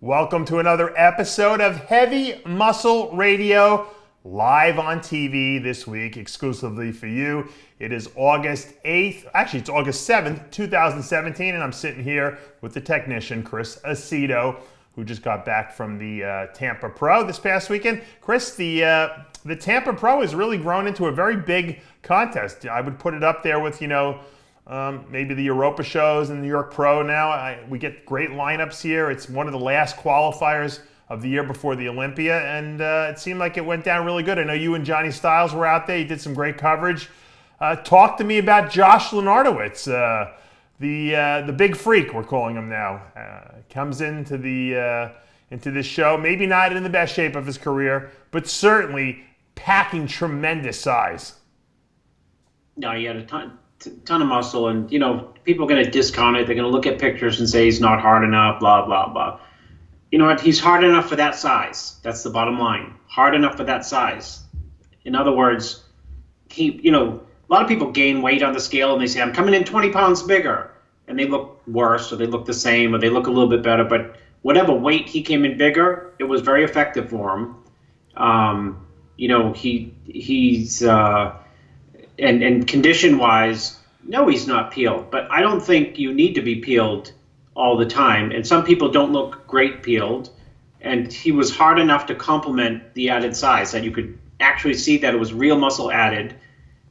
Welcome to another episode of Heavy Muscle Radio, live on TV this week, exclusively for you. It is August 8th, actually it's August 7th, 2017, and I'm sitting here with the technician, Chris Aceto, who just got back from the Tampa Pro this past weekend. Chris, the Tampa Pro has really grown into a very big contest. I would put it up there with, maybe the Europa shows and the New York Pro now. We get great lineups here. It's one of the last qualifiers of the year before the Olympia, and it seemed like it went down really good. I know you and Johnny Styles were out there. You did some great coverage. Talk to me about Josh Lenartowicz, the big freak, we're calling him now. Comes into this show, maybe not in the best shape of his career, but certainly packing tremendous size. No, he had a ton of muscle, and people are going to discount it. They're going to look at pictures and say he's not hard enough, blah blah blah. You know what? He's hard enough for that size. That's the bottom line. Hard enough for that size. In other words, a lot of people gain weight on the scale and they say, I'm coming in 20 pounds bigger, and they look worse, or they look the same, or they look a little bit better. But whatever weight he came in bigger, it was very effective for him. He's and condition-wise, no, he's not peeled. But I don't think you need to be peeled all the time. And some people don't look great peeled. And he was hard enough to complement the added size that you could actually see that it was real muscle added.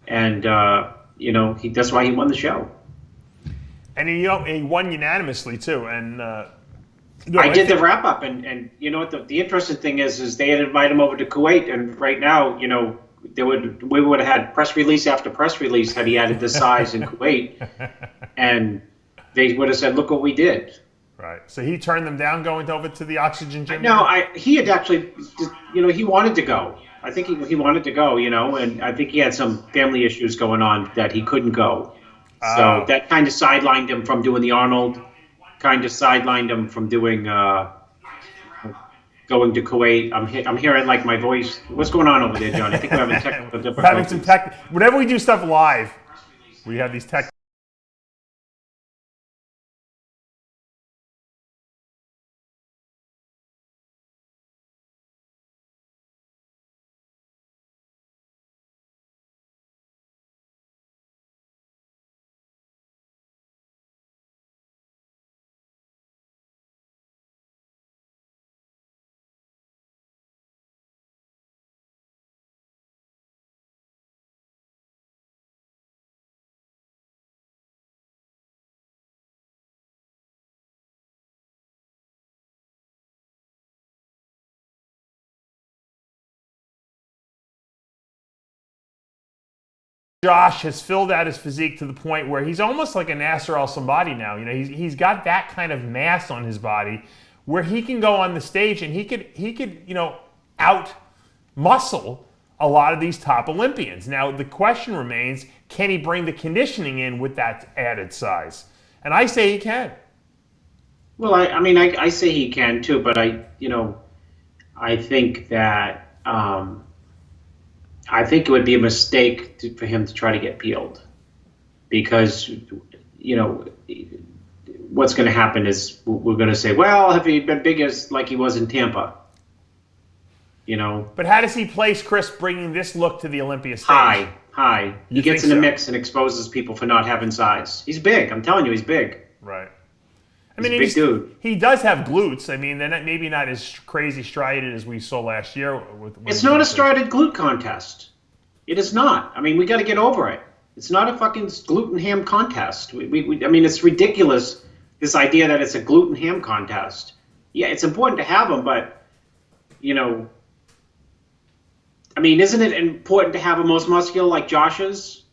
And, that's why he won the show. And he won unanimously, too. And I did the wrap-up. And you know what? The interesting thing is they had invited him over to Kuwait. And right now, we would have had press release after press release had he added this size in Kuwait, and they would have said, "Look what we did." Right. So he turned them down going over to the oxygen gym. No, he had actually, he wanted to go. I think he wanted to go, and I think he had some family issues going on that he couldn't go. So that kind of sidelined him from doing the Arnold. Kind of sidelined him from doing. Going to Kuwait. I'm hearing like my voice. What's going on over there, John? I think we're having technical difficulties. We're having some whenever we do stuff live, we have these tech. Josh has filled out his physique to the point where he's almost like a Nasser Al-Somebody now. He's got that kind of mass on his body where he can go on the stage and he could out muscle a lot of these top Olympians. Now the question remains, can he bring the conditioning in with that added size? And I say he can. Well, I say he can too, but I think that. I think it would be a mistake for him to try to get peeled, because, what's going to happen is we're going to say, well, have he been big as like he was in Tampa? But how does he place Chris bringing this look to the Olympia stage? High. He gets in the mix and exposes people for not having size. He's big. I'm telling you, he's big. Right. He's a big dude. He does have glutes. I mean, they're maybe not as crazy strided as we saw last year. It's not a strided glute contest. It is not. I mean, we got to get over it. It's not a fucking gluten ham contest. It's ridiculous, this idea that it's a gluten ham contest. Yeah, it's important to have them, but, isn't it important to have a most muscular like Josh's?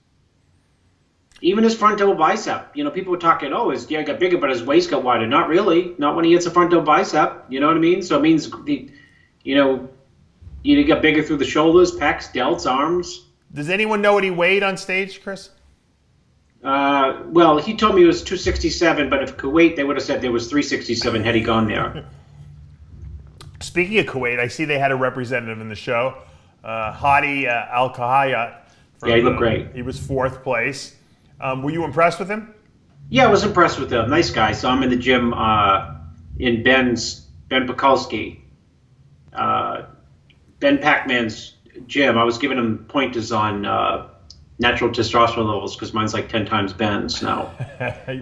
Even his frontal bicep. People were talking, his gear got bigger, but his waist got wider. Not really. Not when he hits a frontal bicep. You know what I mean? So it means, you got bigger through the shoulders, pecs, delts, arms. Does anyone know what he weighed on stage, Chris? Well, he told me it was 267, but if Kuwait, they would have said there was 367 had he gone there. Speaking of Kuwait, I see they had a representative in the show, Hadi Al-Kahayat. Yeah, he looked great. He was 4th place. Were you impressed with him? Yeah, I was impressed with him. Nice guy. Saw him in the gym in Ben's Ben Pakulski, Ben Pac-Man's gym. I was giving him pointers on natural testosterone levels because mine's like 10 times Ben's now.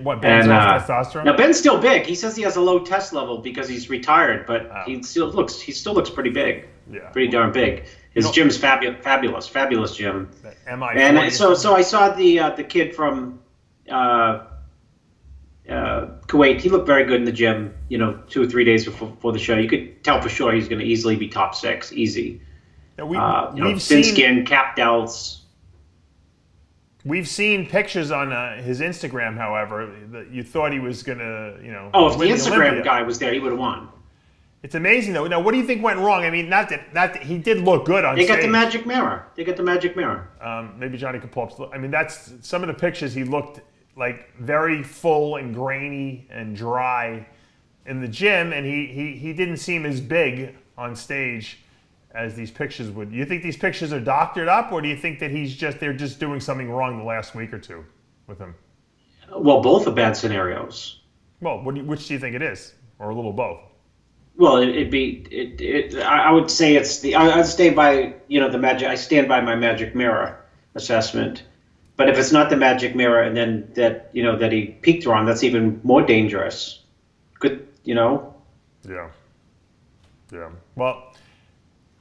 What, Ben's off testosterone? Now Ben's still big. He says he has a low test level because he's retired, but he still looks pretty big. Yeah, pretty darn big. His gym's fabulous gym. And so I saw the kid from Kuwait. He looked very good in the gym. 2 or 3 days before the show, you could tell for sure he's going to easily be top 6, easy. Now we've thin seen skin, cap delts. We've seen pictures on his Instagram, however, that you thought he was going to, if the Instagram guy was there, he would have won. It's amazing, though. Now, what do you think went wrong? I mean, not that he did look good on stage. They got the magic mirror. Maybe Johnny could pull up. I mean, that's some of the pictures. He looked like very full and grainy and dry in the gym, and he didn't seem as big on stage as these pictures would. Do you think these pictures are doctored up, or do you think that they're just doing something wrong the last week or two with him? Well, both are bad scenarios. Well, which do you think it is, or a little both? Well, I would say I'd stay by the magic. I stand by my magic mirror assessment. But if it's not the magic mirror, and then that he peaked on, that's even more dangerous. Good, Yeah. Well,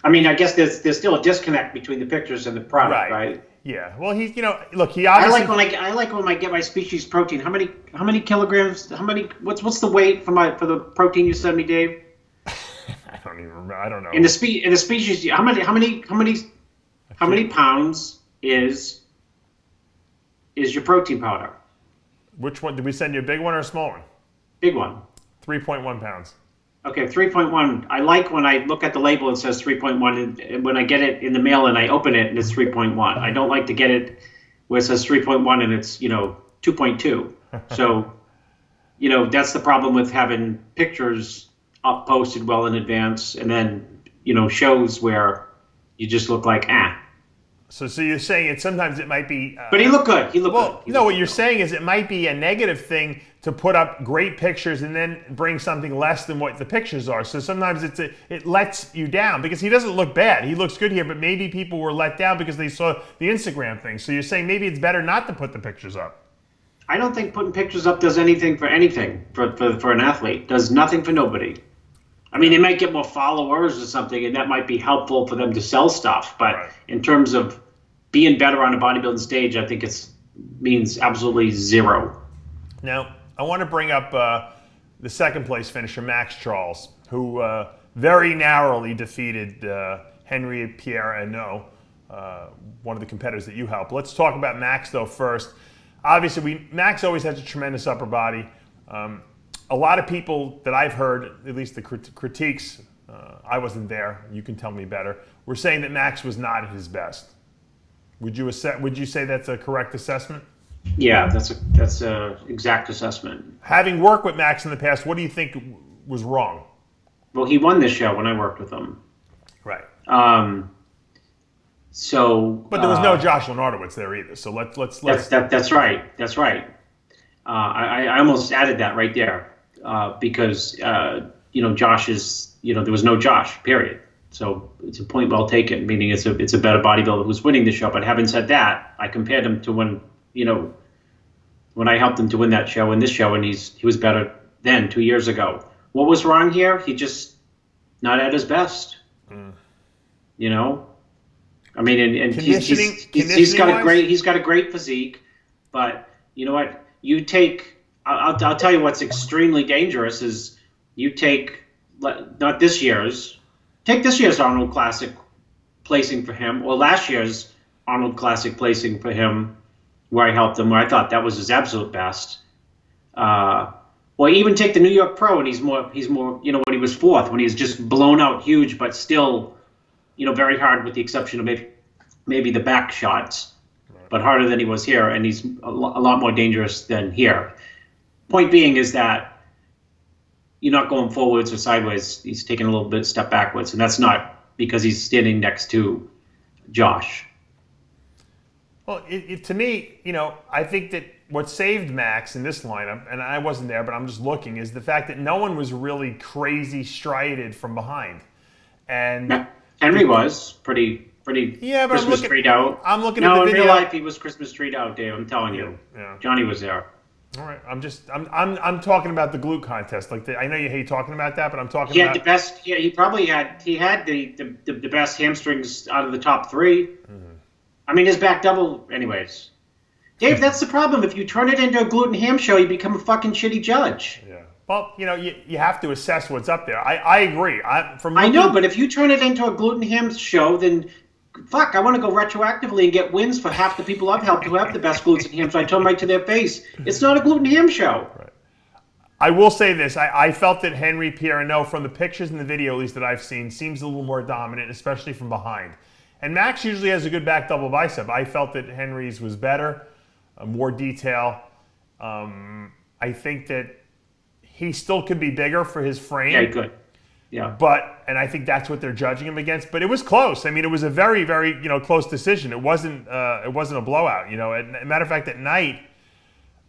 I mean, I guess there's still a disconnect between the pictures and the product, right? Yeah. Well, he look, he obviously. I like when I get my species protein. How many kilograms? What's the weight for the protein you sent me, Dave? I don't even remember. I don't know. In the species, how many pounds is your protein powder? Which one? Did we send you a big one or a small one? Big one. 3.1 pounds. Okay, 3.1. I like when I look at the label, it says 3.1, and when I get it in the mail and I open it and it's 3.1. I don't like to get it where it says 3.1 and it's 2.2. So, that's the problem with having pictures up posted well in advance, and then shows where you just look like So you're saying sometimes it might be. But he looked good. What you're saying is it might be a negative thing to put up great pictures and then bring something less than what the pictures are. So sometimes it lets you down because he doesn't look bad. He looks good here, but maybe people were let down because they saw the Instagram thing. So you're saying maybe it's better not to put the pictures up. I don't think putting pictures up does anything for an athlete. Does nothing for nobody. I mean, they might get more followers or something, and that might be helpful for them to sell stuff. But in terms of being better on a bodybuilding stage, I think it means absolutely zero. Now, I want to bring up the second place finisher, Max Charles, who very narrowly defeated Henry Pierre Arnaud, one of the competitors that you help. Let's talk about Max, though, first. Obviously, Max always has a tremendous upper body. A lot of people that I've heard, at least the critiques, I wasn't there, you can tell me better, were saying that Max was not at his best. Would you say that's a correct assessment? Yeah, that's a exact assessment. Having worked with Max in the past, what do you think was wrong? Well, he won this show when I worked with him. Right. But there was no Josh Lenartowicz there either. So let's. That's right. That's right. I almost added that right there because Josh is there was no Josh. Period. So it's a point well taken. Meaning it's a better bodybuilder who's winning the show. But having said that, I compared him to when I helped him to win that show and this show, and he was better then 2 years ago. What was wrong here? He just not at his best. I mean, and he's got a great physique, but you know what? I'll tell you what's extremely dangerous is take this year's Arnold Classic placing for him, or last year's Arnold Classic placing for him, where I helped him, where I thought that was his absolute best. Or even take the New York Pro, and he's more, when he was fourth, when he was just blown out huge, but still, very hard with the exception of maybe the back shots, but harder than he was here, and he's a lot more dangerous than here. Point being is that you're not going forwards or sideways. He's taking a little bit step backwards, and that's not because he's standing next to Josh. Well, to me, I think that what saved Max in this lineup, and I wasn't there, but I'm just looking, is the fact that no one was really crazy striated from behind. And Henry was pretty yeah, but Christmas treed out. I'm looking at the video. No, in real life he was Christmas treed out, Dave. I'm telling you. Yeah. Johnny was there. All right, I'm talking about the glute contest. Like I know you hate talking about that, but I'm talking He about had the best. Yeah, he had the best hamstrings out of the top three. Mm-hmm. I mean, his back double. Anyways, Dave, that's the problem. If you turn it into a glute and ham show, you become a fucking shitty judge. Yeah. Well, you have to assess what's up there. I agree. I know, but if you turn it into a glute and ham show, then fuck, I want to go retroactively and get wins for half the people I've helped who have the best glutes and hams. So I tell them right to their face, it's not a glute and ham show. Right. I will say this. I felt that Henry Pierreneau, from the pictures and the video at least that I've seen, seems a little more dominant, especially from behind. And Max usually has a good back double bicep. I felt that Henry's was better, more detail. I think that he still could be bigger for his frame. Yeah, he could. Yeah. And I think that's what they're judging him against. But it was close. I mean, it was a very, very close decision. It wasn't a blowout. As a matter of fact, at night,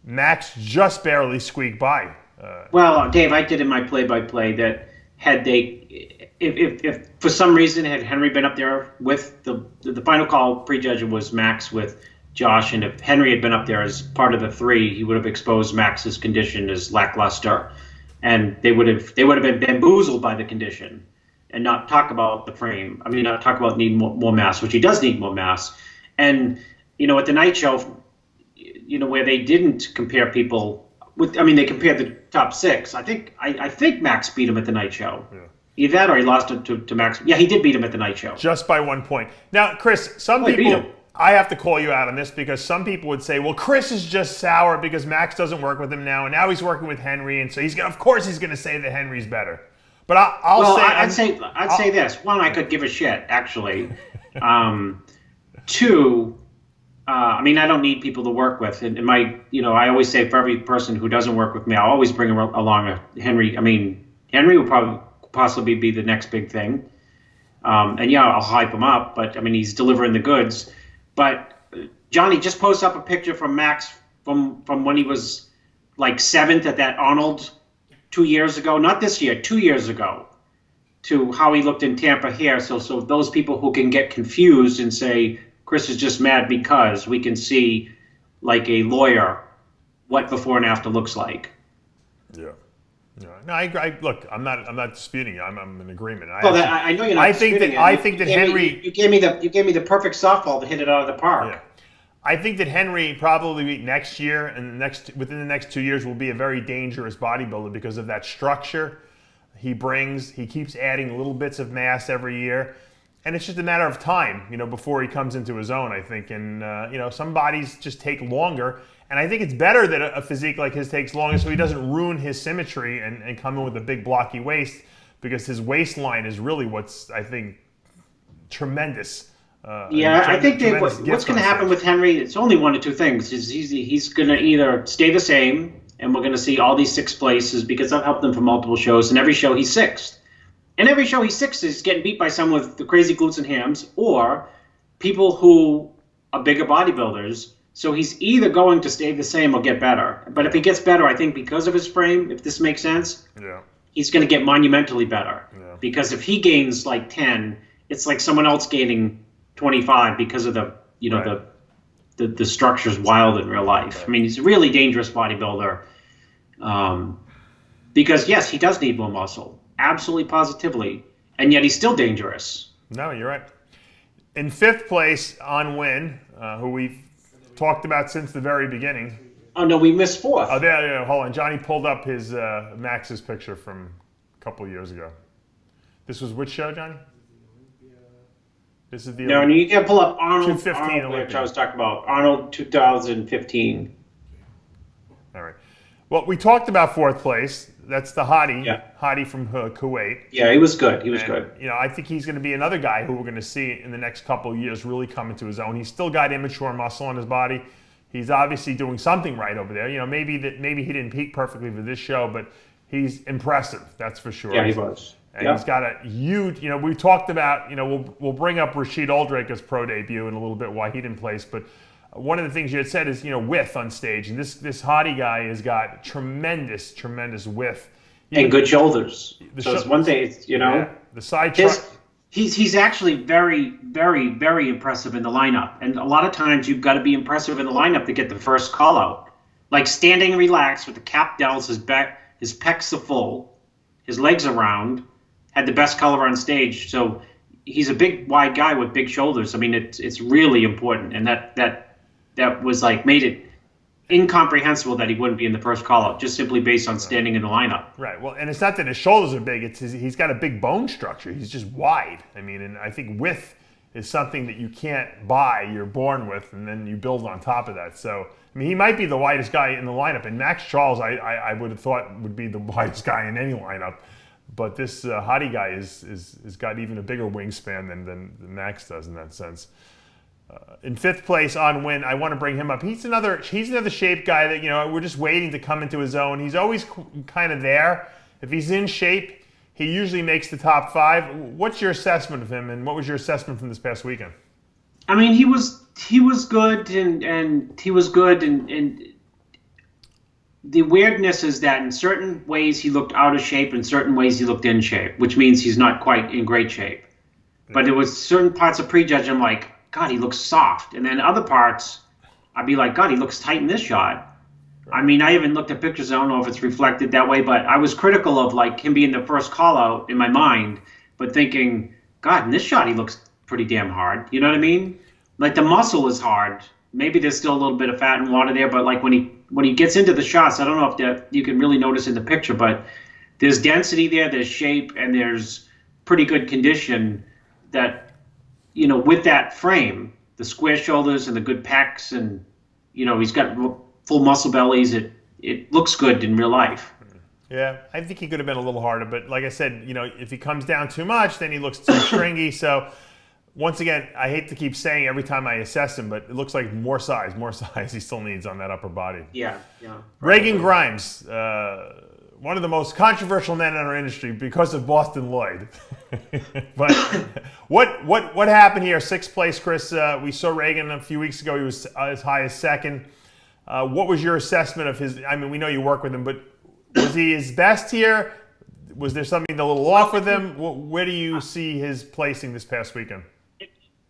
Max just barely squeaked by. Well, Dave, I did in my play-by-play that had if for some reason had Henry been up there with the final call prejudging was Max with Josh, and if Henry had been up there as part of the three, he would have exposed Max's condition as lackluster, and they would have been bamboozled by the condition, and not talk about the frame. I mean, not talk about needing more mass, which he does need more mass. And at the night show, where they didn't compare people with, I mean, they compared the top six. I think Max beat him at the night show. Yeah. Either that or he lost it to Max. Yeah, he did beat him at the night show. Just by 1 point. Now, Chris, some people, I have to call you out on this because some people would say, well, Chris is just sour because Max doesn't work with him now, and now he's working with Henry, and so of course he's going to say that Henry's better. But I'd say this. One, I could give a shit, actually. Two, I mean, I don't need people to work with. And I always say for every person who doesn't work with me, I'll always bring along a Henry. I mean, Henry will possibly be the next big thing. And I'll hype him up, but I mean, he's delivering the goods. But Johnny, just post up a picture from Max from when he was like 7th at that Arnold 2 years ago, not this year, 2 years ago, to how he looked in Tampa here. So those people who can get confused and say, Chris is just mad because we can see, like a lawyer, what before and after looks like. Yeah. No, I look. I'm not disputing you. I'm in agreement. I know you're not disputing it. I think that Henry. You gave me the perfect softball to hit it out of the park. Yeah. I think that Henry probably next year and within the next 2 years will be a very dangerous bodybuilder because of that structure he brings. He keeps adding little bits of mass every year. And it's just a matter of time, before he comes into his own, I think. And, some bodies just take longer. And I think it's better that a physique like his takes longer so he doesn't ruin his symmetry and come in with a big blocky waist, because his waistline is really what's, I think, tremendous. I think what's going to happen with Henry, it's only one of two things. He's going to either stay the same, and we're going to see all these 6th places, because I've helped him for multiple shows, and every show he's 6th. And every show he's 6th is getting beat by someone with the crazy glutes and hams, or people who are bigger bodybuilders. So he's either going to stay the same or get better. But if he gets better, I think because of his frame, if this makes sense, he's going to get monumentally better. Yeah. Because if he gains like 10, it's like someone else gaining 25 because of the structure's wild in real life. Right. I mean, he's a really dangerous bodybuilder. Because yes, he does need more muscle. Absolutely, positively. And yet he's still dangerous. No, you're right. In 5th place, On Win, who we've talked about since the very beginning. Oh, no, we missed 4th. Oh, there, hold on. Johnny pulled up his Max's picture from a couple of years ago. This was which show, Johnny? This is the... No, you can pull up Arnold, 2015 which I was talking about. Arnold 2015. All right. Well, we talked about 4th place. That's the Hottie from Kuwait. Yeah, he was good. He was good. I think he's going to be another guy who we're going to see in the next couple of years really come into his own. He's still got immature muscle on his body. He's obviously doing something right over there. Maybe he didn't peak perfectly for this show, but he's impressive. That's for sure. Yeah, he was. And he's got a huge. We talked about. We'll bring up Rashid Aldrake's pro debut in a little bit, why he didn't place, but one of the things you had said is, width on stage, and this hottie guy has got tremendous width. And good shoulders. So it's one thing, the side truck. He's actually very, very, very impressive in the lineup. And a lot of times you've got to be impressive in the lineup to get the first call out. Like standing relaxed with the cap delts, his pecs are full, his legs are round, had the best color on stage. So he's a big, wide guy with big shoulders. I mean, it's really important. And that was like made it incomprehensible that he wouldn't be in the first call-out just simply based on standing in the lineup. Right. Well, and it's not that his shoulders are big. He's got a big bone structure. He's just wide. I mean, and I think width is something that you can't buy. You're born with, and then you build on top of that. So, I mean, he might be the widest guy in the lineup. And Max Charles, I would have thought would be the widest guy in any lineup. But this hottie guy is got even a bigger wingspan than Max does in that sense. In fifth place on Win, I want to bring him up. He's another shape guy that we're just waiting to come into his own. He's always kind of there. If he's in shape, he usually makes the top 5. What's your assessment of him, and what was your assessment from this past weekend? I mean, he was good, and he was good, and the weirdness is that in certain ways he looked out of shape, in certain ways he looked in shape, which means he's not quite in great shape. But there was certain parts of prejudge I'm like, God, he looks soft. And then other parts, I'd be like, God, he looks tight in this shot. Right. I mean, I haven't looked at pictures. I don't know if it's reflected that way, but I was critical of like him being the first call out in my mind, but thinking, God, in this shot, he looks pretty damn hard. You know what I mean? Like the muscle is hard. Maybe there's still a little bit of fat and water there, but like when he gets into the shots, I don't know if you can really notice in the picture, but there's density there, there's shape, and there's pretty good condition that, with that frame, the square shoulders and the good pecs, and he's got full muscle bellies. It looks good in real life. Yeah, I think he could have been a little harder, but like I said, if he comes down too much, then he looks too stringy. So once again, I hate to keep saying every time I assess him, but it looks like more size he still needs on that upper body. Yeah. Reagan Grimes, one of the most controversial men in our industry because of Boston Lloyd. But what happened here? 6th place, Chris. We saw Reagan a few weeks ago. He was as high as 2nd. What was your assessment of his? I mean, we know you work with him, but was he his best here? Was there something a little off with him? Where do you see his placing this past weekend?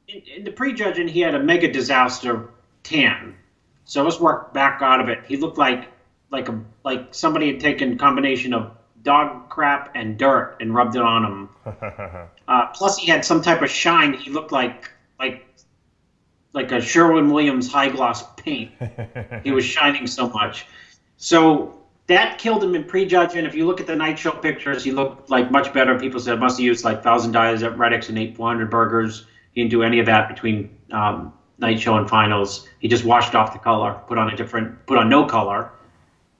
In the prejudging, he had a mega disaster tan. So let's work back out of it. He looked like somebody had taken a combination of dog crap and dirt and rubbed it on him. Plus, he had some type of shine. He looked like a Sherwin-Williams high gloss paint. He was shining so much. So that killed him in prejudge. And if you look at the night show pictures, he looked like much better. People said must have used like 1,000 dyes at Reddix and ate 400 burgers. He didn't do any of that between night show and finals. He just washed off the color, put on no color,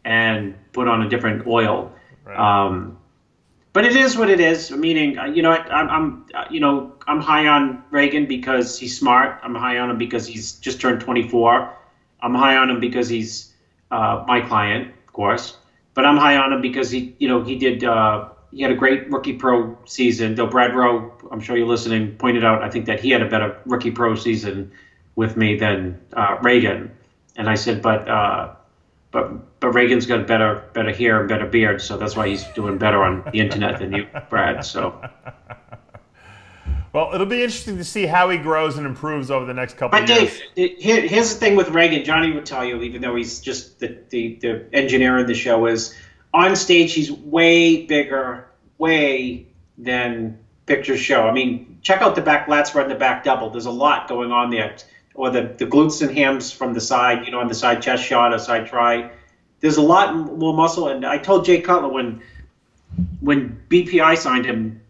and put on a different oil. Right. But it is what it is. Meaning, I'm high on Reagan because he's smart. I'm high on him because he's just turned 24. I'm high on him because he's my client, of course. But I'm high on him because he had a great rookie pro season. Though Brad Rowe, I'm sure you're listening, pointed out I think that he had a better rookie pro season with me than Reagan. And I said, but Reagan's got better hair and better beard, so that's why he's doing better on the internet than you, Brad. So, well, it'll be interesting to see how he grows and improves over the next couple of years. But Dave, here's the thing with Reagan. Johnny would tell you, even though he's just the engineer of the show, is on stage he's way bigger, way than pictures show. I mean, check out the back lats run the back double. There's a lot going on there. Or the glutes and hams from the side, on the side chest shot, a side try. There's a lot more muscle. And I told Jay Cutler when BPI signed him,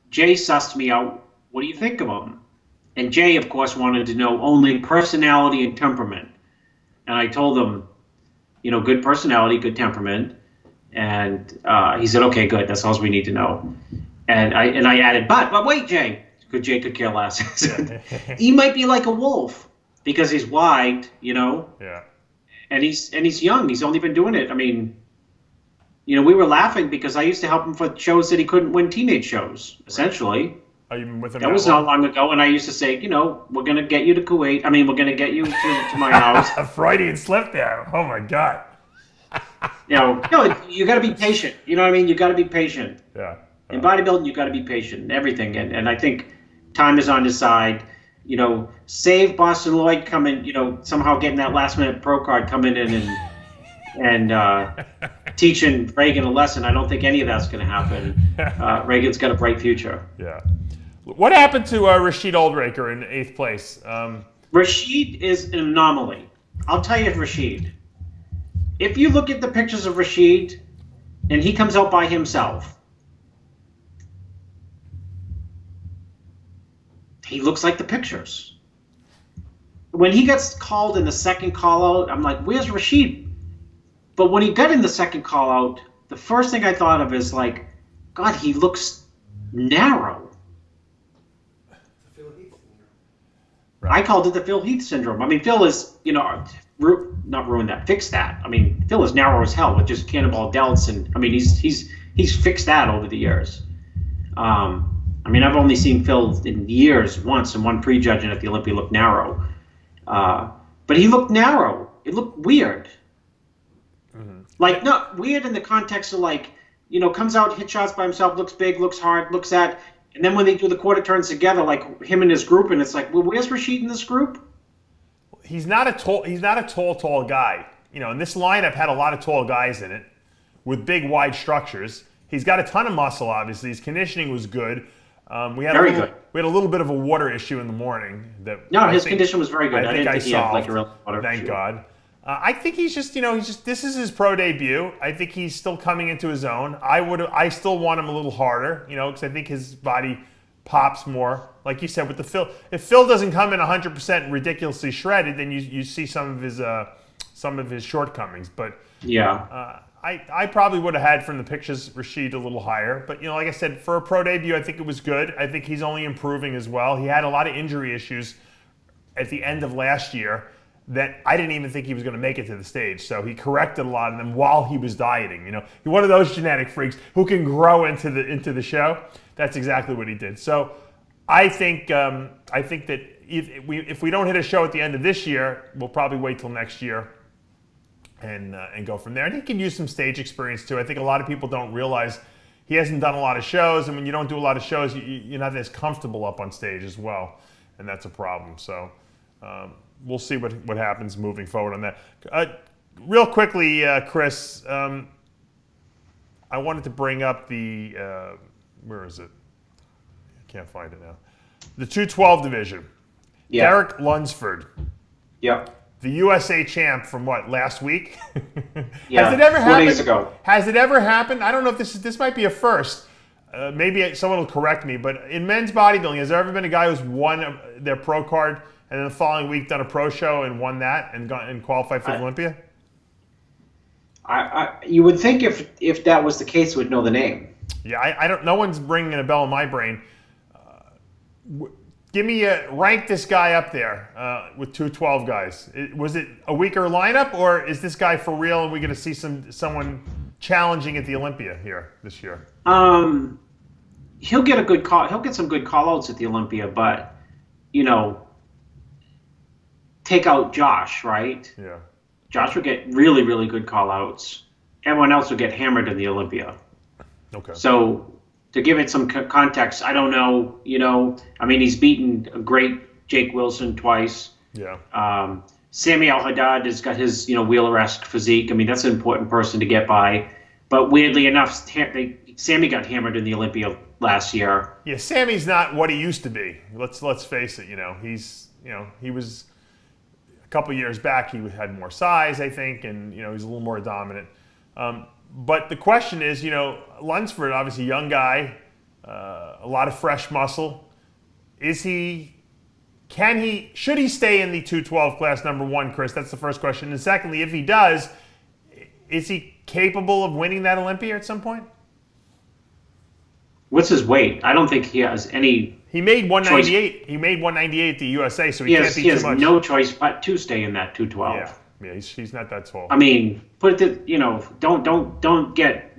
Jay sussed me out, what do you think of him? And Jay, of course, wanted to know only personality and temperament. And I told him, good personality, good temperament. And he said, okay, good. That's all we need to know. And I added, but wait, Jay. Because Jay could care less. He might be like a wolf. Because he's wide, Yeah. And he's young. He's only been doing it. I mean, we were laughing because I used to help him for shows that he couldn't win teenage shows, essentially. Are you with him? That was not long ago, and I used to say, we're going to get you to Kuwait. I mean, we're going to get you to my house. A Freudian slip there. Oh, my God. No, you got to be patient. You know what I mean? You got to be patient. Yeah. In bodybuilding, you got to be patient in everything. And I think time is on his side. Save Boston Lloyd coming, somehow getting that last-minute pro card coming in and teaching Reagan a lesson. I don't think any of that's going to happen. Reagan's got a bright future. Yeah. What happened to Rashid Oldraker in 8th place? Rashid is an anomaly. I'll tell you, Rashid. If you look at the pictures of Rashid, and he comes out by himself, he looks like the pictures. When he gets called in the second call-out, I'm like, where's Rashid? But when he got in the second call-out, the first thing I thought of is like, God, he looks narrow. Right. I called it the Phil Heath syndrome. I mean, Phil is, not ruined that, fixed that. I mean, Phil is narrow as hell with just cannonball delts, and I mean, he's fixed that over the years. I mean, I've only seen Phil in years once, and one prejudging at the Olympia look narrow. But he looked narrow. It looked weird. Mm-hmm. Like, not weird in the context of like, comes out, hit shots by himself, looks big, looks hard, looks at. And then when they do the quarter turns together, like him and his group, and it's like, well, where's Rashid in this group? He's not a tall guy. And this lineup had a lot of tall guys in it with big, wide structures. He's got a ton of muscle, obviously. His conditioning was good. We had a little bit of a water issue in the morning. His condition was very good. I didn't think he had like a real water issue. Thank God. I think he's just, this is his pro debut. I think he's still coming into his own. I still want him a little harder, because I think his body pops more. Like you said, with the Phil, if Phil doesn't come in 100% ridiculously shredded, then you see some of his shortcomings. But yeah, I probably would have had from the pictures Rashid a little higher. But like I said, for a pro debut, I think it was good. I think he's only improving as well. He had a lot of injury issues at the end of last year that I didn't even think he was going to make it to the stage. So he corrected a lot of them while he was dieting. He's one of those genetic freaks who can grow into the show. That's exactly what he did. So I think that if we don't hit a show at the end of this year, we'll probably wait till next year and go from there. And he can use some stage experience too. I think a lot of people don't realize he hasn't done a lot of shows, and when you don't do a lot of shows, you're not as comfortable up on stage as well, and that's a problem. So. We'll see what happens moving forward on that. Real quickly, Chris, I wanted to bring up the, where is it? I can't find it now. The 212 division. Yeah. Derek Lunsford. Yeah. The USA champ from last week? Yeah, Has it ever 4 happened? days ago. Has it ever happened? I don't know if this might be a first. Maybe someone will correct me, but in men's bodybuilding, has there ever been a guy who's won their pro card and then the following week done a pro show and won that and qualified for Olympia? You would think if that was the case, we'd know the name. Yeah, I don't. No one's bringing a bell in my brain. Give me rank this guy up there with 212 guys. Was it a weaker lineup, or is this guy for real? And we're going to see someone challenging at the Olympia here this year? He'll get a good call. He'll get some good call-outs at the Olympia, but take out Josh, right? Yeah. Josh will get really, really good call-outs. Everyone else will get hammered in the Olympia. Okay. So to give it some context, I don't know. I mean, he's beaten a great Jake Wilson twice. Yeah. Sami Al-Haddad has got his Wheeler-esque physique. I mean, that's an important person to get by. But weirdly enough, Sami got hammered in the Olympia last year. Yeah, Sami's not what he used to be. Let's face it. He was a couple years back. He had more size, I think, and he's a little more dominant. But the question is, Lunsford, obviously young guy, a lot of fresh muscle. Should he stay in the 212 class, number one, Chris? That's the first question. And secondly, if he does, is he capable of winning that Olympia at some point? What's his weight? I don't think he has any. He made 198. Choice. He made 198 at the USA, so he can't be too much. He has no choice but to stay in that 212. Yeah, he's not that tall. I mean, put it. Don't get.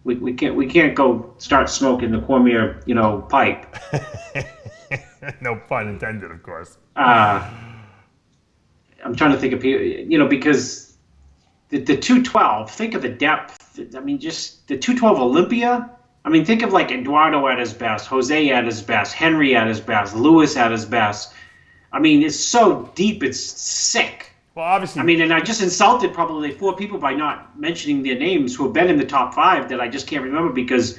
we can't go start smoking the Cormier, pipe. No pun intended, of course. I'm trying to think of people, because the 212. Think of the depth. I mean, just the 212 Olympia. I mean, think of like Eduardo at his best, Jose at his best, Henry at his best, Lewis at his best. I mean, it's so deep, it's sick. Well, obviously. I mean, and I just insulted probably 4 people by not mentioning their names who have been in the top 5 that I just can't remember because,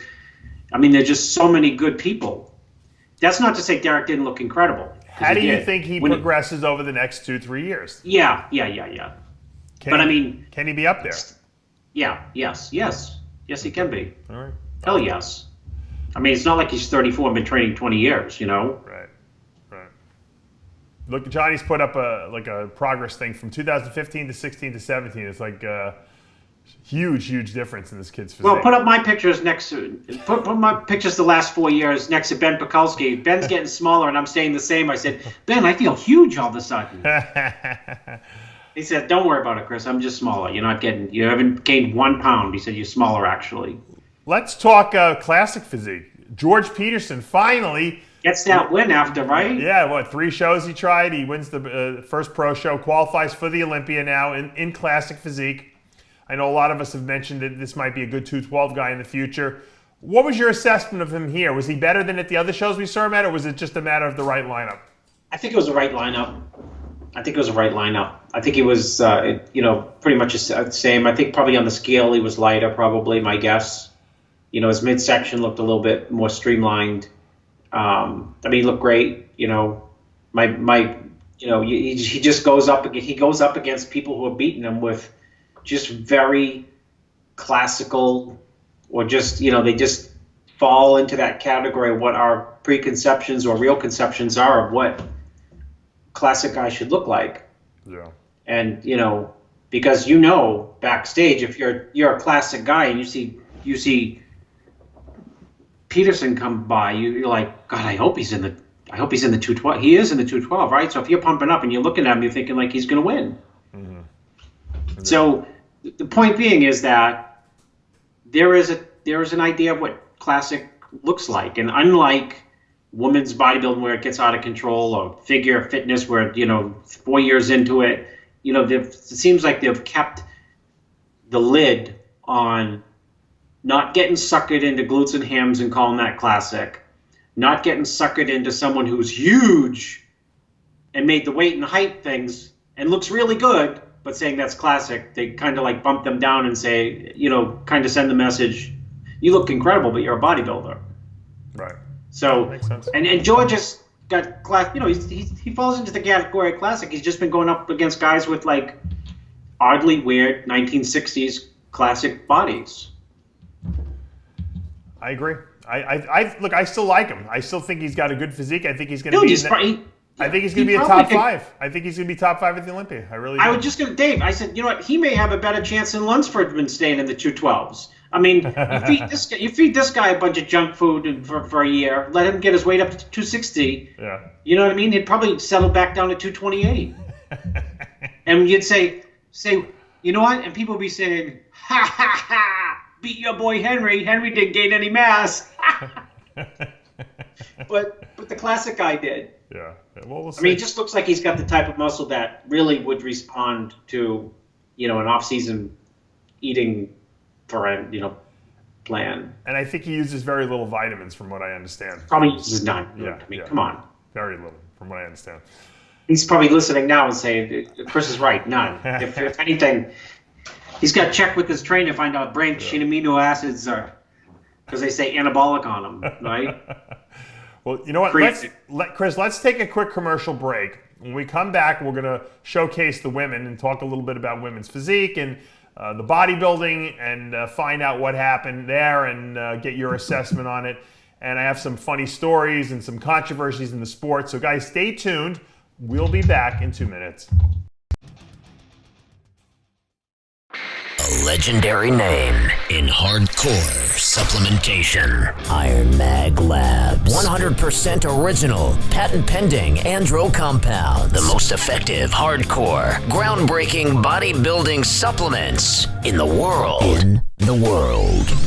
I mean, there's just so many good people. That's not to say Derek didn't look incredible. How do you think he progresses over the next 2-3 years? Yeah. But I mean, can he be up there? Yeah, yes, he can be. All right. Hell yes. I mean, it's not like he's 34 and been training 20 years, Right. Look, Johnny's put up a progress thing from 2015 to 16 to 17. It's like a huge difference in this kid's physique. Well, put up my pictures put my pictures the last 4 years next to Ben Pakulski. Ben's getting smaller and I'm staying the same. I said, Ben, I feel huge all of a sudden. He said, don't worry about it, Chris. I'm just smaller. You haven't gained 1 pound. He said, you're smaller, actually. Let's talk classic physique. George Peterson finally gets that win after, right? Yeah, 3 shows he tried. He wins the first pro show, qualifies for the Olympia now in classic physique. I know a lot of us have mentioned that this might be a good 212 guy in the future. What was your assessment of him here? Was he better than at the other shows we saw him at, or was it just a matter of the right lineup? I think it was the right lineup. I think he was, pretty much the same. I think probably on the scale he was lighter, probably, my guess. His midsection looked a little bit more streamlined. I mean, he looked great. He just goes up against people who have beaten him with just very classical, or just, they just fall into that category of what our preconceptions or real conceptions are of what classic guys should look like. Yeah. And, because backstage, if you're a classic guy and you see Peterson come by, you're like, God, I hope he's in the 212. He is in the 212, right? So if you're pumping up and you're looking at him, you're thinking like he's going to win. Mm-hmm. Yeah. So the point being is that there is an idea of what classic looks like, and unlike women's bodybuilding where it gets out of control, or figure fitness where 4 years into it, it seems like they've kept the lid on. Not getting suckered into glutes and hams and calling that classic. Not getting suckered into someone who's huge and made the weight and height things and looks really good, but saying that's classic. They kind of like bump them down and say, kind of send the message, you look incredible, but you're a bodybuilder. Right. So, makes sense. And George just got class. He falls into the category of classic. He's just been going up against guys with like oddly weird 1960s classic bodies. I agree. I still like him. I still think he's got a good physique. I think he's going to be. I think he's going to be a top 5. I think he's going to be top 5 at the Olympia. I really do. I was just going to, Dave. I said, he may have a better chance than Lunsford been staying in the 212s. I mean, you feed this guy a bunch of junk food for a year. Let him get his weight up to 260. Yeah. You know what I mean? He'd probably settle back down to 228. And you'd say, you know what? And people would be saying, ha ha ha. Beat your boy Henry. Henry didn't gain any mass. but the classic guy did. Yeah. Well, we'll see. I mean, he just looks like he's got the type of muscle that really would respond to, an off-season eating plan. And I think he uses very little vitamins, from what I understand. Probably uses none. Yeah. I mean, come on. Very little, from what I understand. He's probably listening now and saying, Chris is right, none. If anything, he's got to check with his trainer to find out branched amino acids are, because they say anabolic on them, right? Well, you know what? Chris, let's take a quick commercial break. When we come back, we're going to showcase the women and talk a little bit about women's physique and the bodybuilding, and find out what happened there and get your assessment on it. And I have some funny stories and some controversies in the sport. So guys, stay tuned. We'll be back in 2 minutes. A legendary name in hardcore supplementation. Iron Mag Labs. 100% original, patent pending andro compounds. The most effective, hardcore, groundbreaking bodybuilding supplements in the world.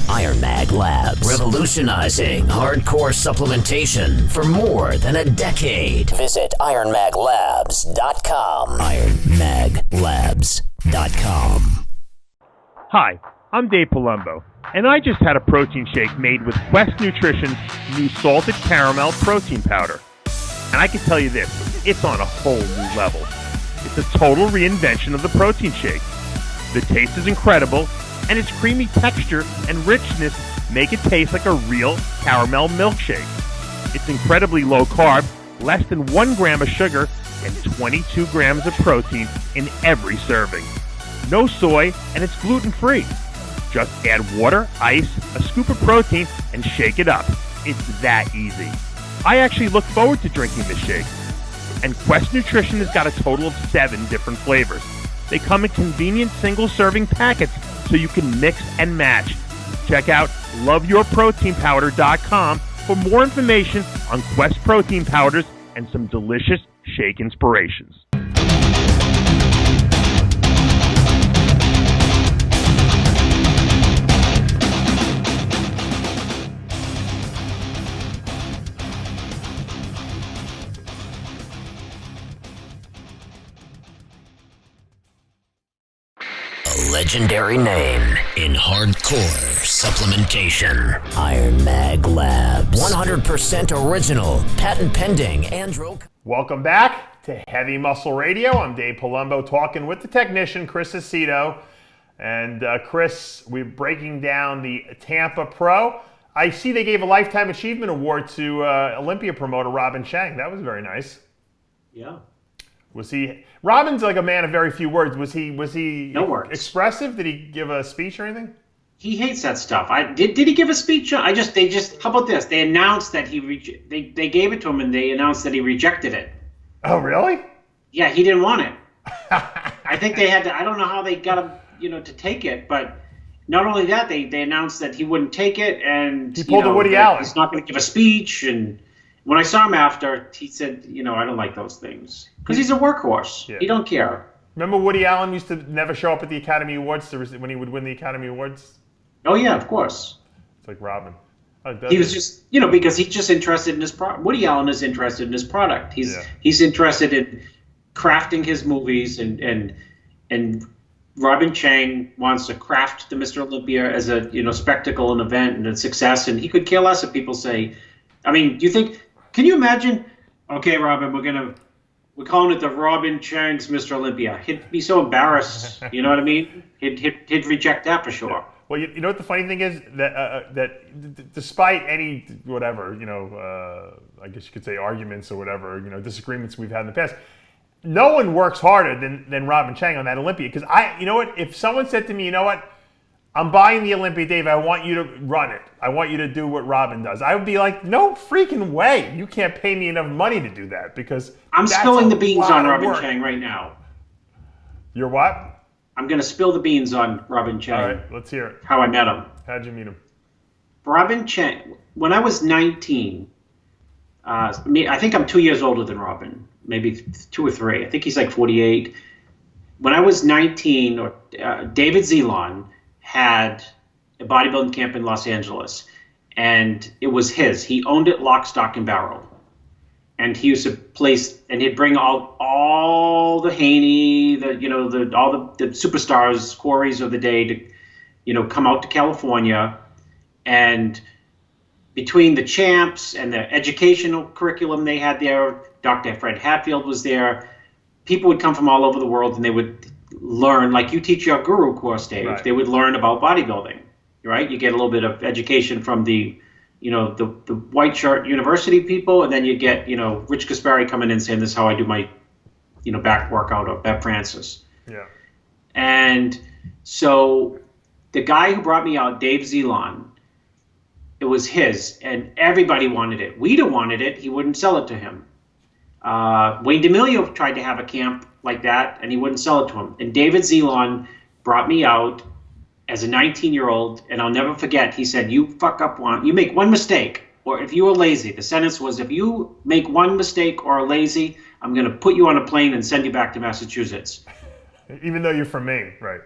Iron Mag Labs, revolutionizing hardcore supplementation for more than a decade. Visit IronMagLabs.com. IronMagLabs.com. Hi, I'm Dave Palumbo, and I just had a protein shake made with Quest Nutrition's new salted caramel protein powder. And I can tell you this, it's on a whole new level. It's a total reinvention of the protein shake. The taste is incredible, and its creamy texture and richness make it taste like a real caramel milkshake. It's incredibly low carb, less than 1 gram of sugar, and 22 grams of protein in every serving. No soy, and it's gluten-free. Just add water, ice, a scoop of protein, and shake it up. It's that easy. I actually look forward to drinking this shake. And Quest Nutrition has got a total of 7 different flavors. They come in convenient single-serving packets so you can mix and match. Check out loveyourproteinpowder.com for more information on Quest protein powders and some delicious shake inspirations. Legendary name in hardcore supplementation. Iron Mag Labs. 100% original, patent pending, andro. Welcome back to Heavy Muscle Radio. I'm Dave Palumbo talking with the technician, Chris Aceto. And Chris, we're breaking down the Tampa Pro. I see they gave a Lifetime Achievement Award to Olympia promoter Rhoden Chang. That was very nice. Yeah. Was he? Robin's like a man of very few words. Was he no words. Expressive? Did he give a speech or anything? He hates that stuff. Did he give a speech? How about this? They announced that they gave it to him and they announced that he rejected it. Oh, really? Yeah, he didn't want it. I think they had to. I don't know how they got him, to take it, but not only that, they announced that he wouldn't take it, and he pulled a Woody Allen. He's not going to give a speech. And when I saw him after, he said, I don't like those things because he's a workhorse. Yeah. He don't care. Remember Woody Allen used to never show up at the Academy Awards when he would win the Academy Awards? Oh yeah, of course. It's like Robin. He was just, because he's just interested in his product. Woody Allen is interested in his product. He's interested in crafting his movies, and Robin Chang wants to craft the Mr. Olympia as a spectacle and event and a success, and he could care less if people say, do you think? Can you imagine? Okay, Robin, we're calling it the Robin Chang's Mr. Olympia. He'd be so embarrassed. You know what I mean? He'd reject that for sure. Well, you know what the funny thing is that despite any whatever I guess you could say arguments or whatever disagreements we've had in the past, no one works harder than Robin Chang on that Olympia. Because if someone said to me, I'm buying the Olympia, Dave, I want you to run it. I want you to do what Robin does. I would be like, no freaking way. You can't pay me enough money to do that because I'm spilling the beans on Robin Chang right now. You're what? I'm going to spill the beans on Robin Chang. All right, let's hear it. How I met him. How'd you meet him? Robin Chang, when I was 19, I think I'm 2 years older than Robin, maybe 2 or 3. I think he's like 48. When I was 19, David Zelon had a bodybuilding camp in Los Angeles, and it was his. He owned it lock, stock, and barrel. And he used to place, and he'd bring all the Haney, all the superstars, quarries of the day to, come out to California. And between the champs and the educational curriculum they had there, Dr. Fred Hatfield was there. People would come from all over the world, and they would learn, like you teach your guru course, Dave. Right. They would learn about bodybuilding, right? You get a little bit of education from the white shirt university people, and then you get, Rich Gaspari coming in saying, this is how I do my, back workout, or Bev Francis. Yeah. And so the guy who brought me out, Dave Zelon, it was his, and everybody wanted it. Weeda wanted it. He wouldn't sell it to him. Wayne DeMilio tried to have a camp like that, and he wouldn't sell it to him. And David Zelon brought me out as a 19-year-old, and I'll never forget, he said, you make one mistake, or if you are lazy, the sentence was, if you make one mistake or are lazy, I'm going to put you on a plane and send you back to Massachusetts. Even though you're from Maine, right?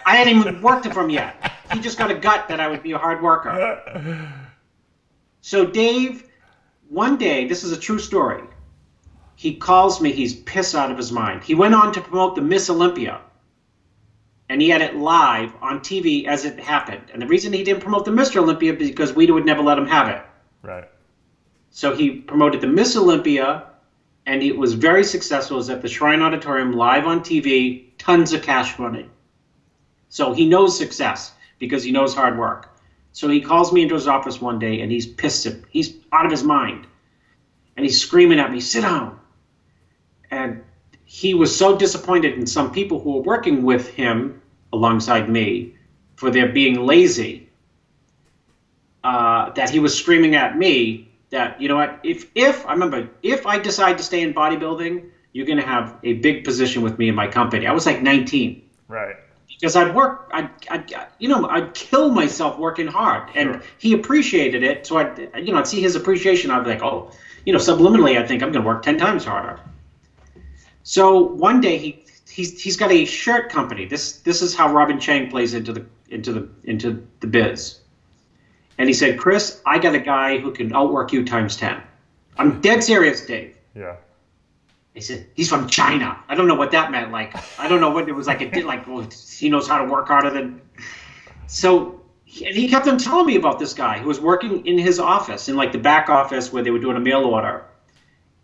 I hadn't even worked for him yet. he just got a gut that I would be a hard worker. So Dave, one day, this is a true story. He calls me. He's pissed out of his mind. He went on to promote the Miss Olympia. And he had it live on TV as it happened. And the reason he didn't promote the Mr. Olympia is because we would never let him have it. Right. So he promoted the Miss Olympia, and it was very successful. It was at the Shrine Auditorium, live on TV, tons of cash money. So he knows success because he knows hard work. So he calls me into his office one day, and he's pissed. He's out of his mind. And he's screaming at me, sit down. And he was so disappointed in some people who were working with him alongside me for their being lazy that he was screaming at me that, you know what, if I decide to stay in bodybuilding, you're going to have a big position with me in my company. I was like 19. Right. Because I'd kill myself working hard. And Sure. He appreciated it. So I'd see his appreciation. I'd be like, oh, subliminally, I think I'm going to work 10 times harder. So one day he's got a shirt company. This is how Robin Chang plays into the biz. And he said, Chris, I got a guy who can outwork you times 10. I'm dead serious, Dave. Yeah. He said, he's from China. I don't know what that meant. Like, I don't know what it was like. It did like, well, he knows how to work harder than. So he kept on telling me about this guy who was working in his office, in like the back office where they were doing a mail order.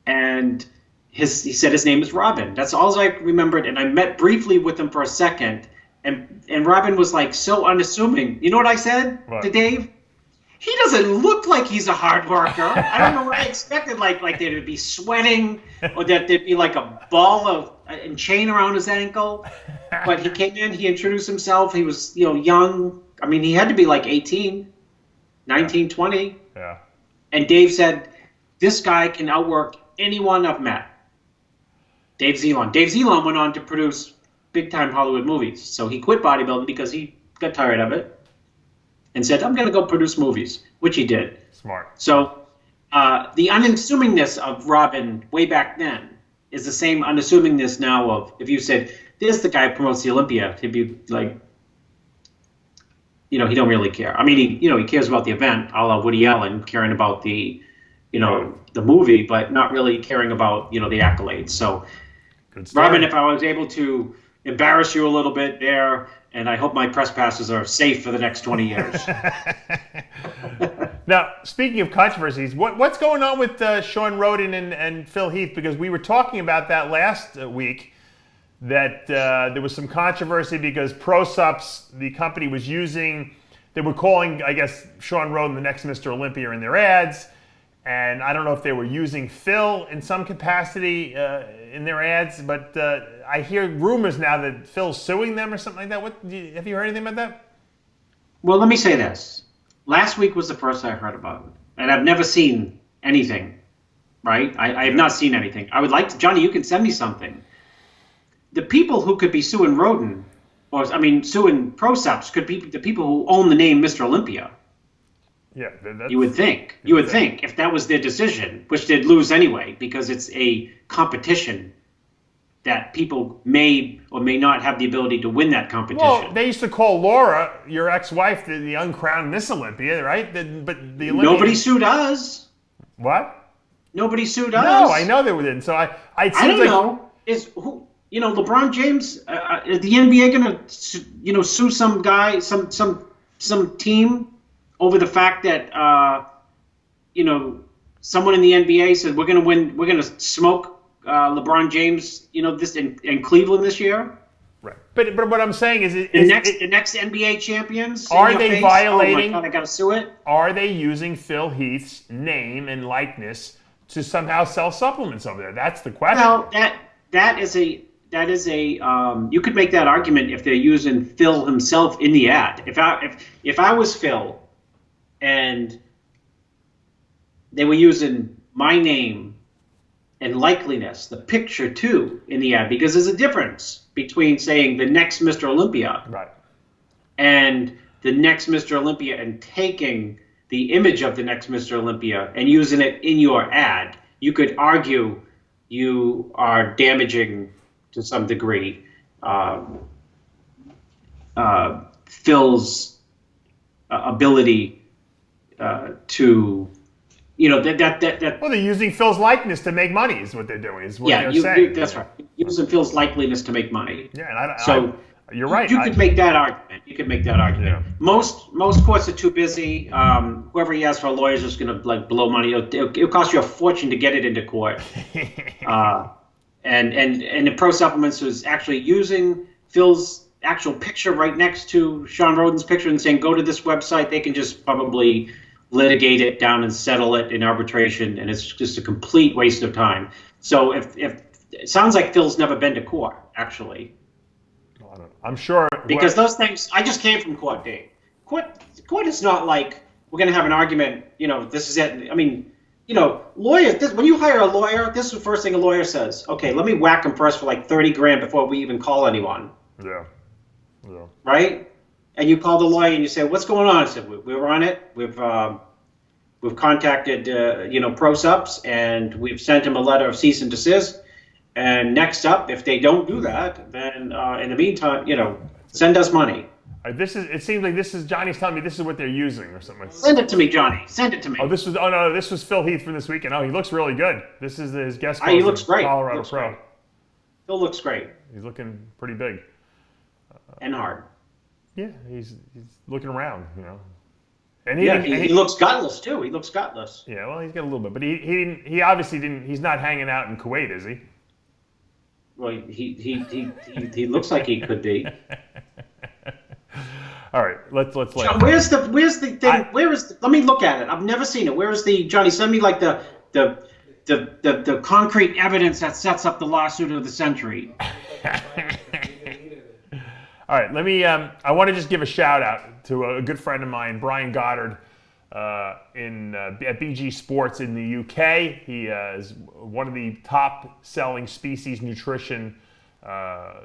And he said his name is Robin. That's all I remembered. And I met briefly with him for a second. And Robin was like so unassuming. You know what I said to Dave? He doesn't look like he's a hard worker. I don't know what I expected. Like they'd be sweating, or that there'd be like a ball and chain around his ankle. But he came in. He introduced himself. He was young. I mean, he had to be like 18, 19, 20. Yeah. And Dave said, "This guy can outwork anyone I've met." Dave Zelon. Dave Zelon went on to produce big-time Hollywood movies. So he quit bodybuilding because he got tired of it and said, I'm going to go produce movies, which he did. Smart. So the unassumingness of Robin way back then is the same unassumingness now of, if you said, there's the guy who promotes the Olympia, he'd be like, he don't really care. I mean, he cares about the event, a la Woody Allen, caring about the movie, but not really caring about, the accolades. So, Robin, if I was able to embarrass you a little bit there, and I hope my press passes are safe for the next 20 years. Now, speaking of controversies, what's going on with Shawn, Rhoden and Phil Heath? Because we were talking about that last week, that there was some controversy because ProSups, the company, was using, they were calling, I guess, Shawn Rhoden the next Mr. Olympia in their ads. And I don't know if they were using Phil in some capacity in their ads, but I hear rumors now that Phil's suing them or something like that. Have you heard anything about that? Well, let me say this. Last week was the first I heard about it, and I've never seen anything, right? I have not seen anything. I would like to, Johnny, you can send me something. The people who could be suing Rhoden, suing ProSups, could be the people who own the name Mr. Olympia. Yeah, you would think. You would think if that was their decision, which they'd lose anyway, because it's a competition that people may or may not have the ability to win that competition. Well, they used to call Laura, your ex-wife, the uncrowned Miss Olympia, right? But the Olympia... Nobody sued us. What? Nobody sued us. No, I know they didn't. So I don't know. Is who? LeBron James? Is the NBA gonna sue some guy, some team? Over the fact that, someone in the NBA said we're going to smoke LeBron James, this in Cleveland this year. Right. But what I'm saying is, the next NBA champions. Are they violating? Oh my God, I got to sue it. Are they using Phil Heath's name and likeness to somehow sell supplements over there? That's the question. Well, that is a. You could make that argument if they're using Phil himself in the ad. If I was Phil. And they were using my name and likeliness, the picture too, in the ad, because there's a difference between saying the next Mr. Olympia and the next Mr. Olympia and taking the image of the next Mr. Olympia and using it in your ad. You could argue you are damaging to some degree Phil's ability to, that. Well, they're using Phil's likeness to make money. Is what they're doing. Is what they're saying. That's right. Using Phil's likeliness to make money. Yeah, and you're right. You could make that argument. Yeah. Most courts are too busy. Whoever he has for a lawyer is just going to blow money. It'll cost you a fortune to get it into court. And the Pro Supplements was actually using Phil's actual picture right next to Shawn Rhoden's picture and saying, go to this website. They can just probably litigate it down and settle it in arbitration, and it's just a complete waste of time. So if it sounds like Phil's never been to court, actually. I'm sure. Because those things, I just came from court, Dave. Court is not like we're going to have an argument, this is it. I mean, lawyers, when you hire a lawyer, this is the first thing a lawyer says. Okay, let me whack him first for like $30,000 before we even call anyone. Yeah. Right? And you call the lawyer and you say, what's going on? I said, we're on it. We've contacted, Pro Sups, and we've sent him a letter of cease and desist. And next up, if they don't do that, then in the meantime, send us money. It seems like this is Johnny's telling me this is what they're using or something. Send it to me, Johnny. Send it to me. This was Phil Heath from this weekend. Oh, he looks really good. This is his guest post. He looks great. Colorado Pro. Great. Phil looks great. He's looking pretty big. And hard. Yeah, he's looking around, And he looks gutless too. He looks gutless. Yeah, well, he's got a little bit, but he obviously didn't. He's not hanging out in Kuwait, is he? Well, he looks like he could be. All right, let's John, where's the thing? Let me look at it. I've never seen it. Where is the Johnny? Send me like the concrete evidence that sets up the lawsuit of the century. All right, let me. I want to just give a shout out to a good friend of mine, Brian Goddard, at BG Sports in the UK. He is one of the top-selling Species Nutrition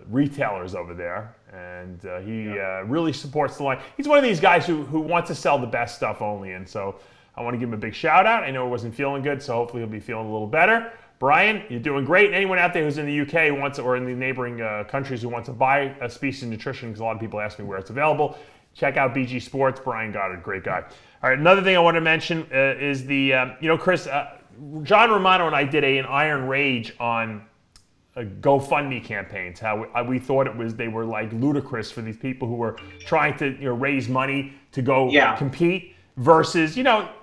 retailers over there, and he really supports the line. He's one of these guys who wants to sell the best stuff only, and so I want to give him a big shout out. I know he wasn't feeling good, so hopefully he'll be feeling a little better. Brian, you're doing great. And anyone out there who's in the UK who wants, or in the neighboring countries who wants to buy a Species Nutrition, because a lot of people ask me where it's available, check out BG Sports. Brian Goddard, great guy. All right, another thing I want to mention is the, Chris, John Romano and I did an Iron Rage on GoFundMe campaigns. How we thought they were like ludicrous for these people who were trying to raise money to go compete. Versus,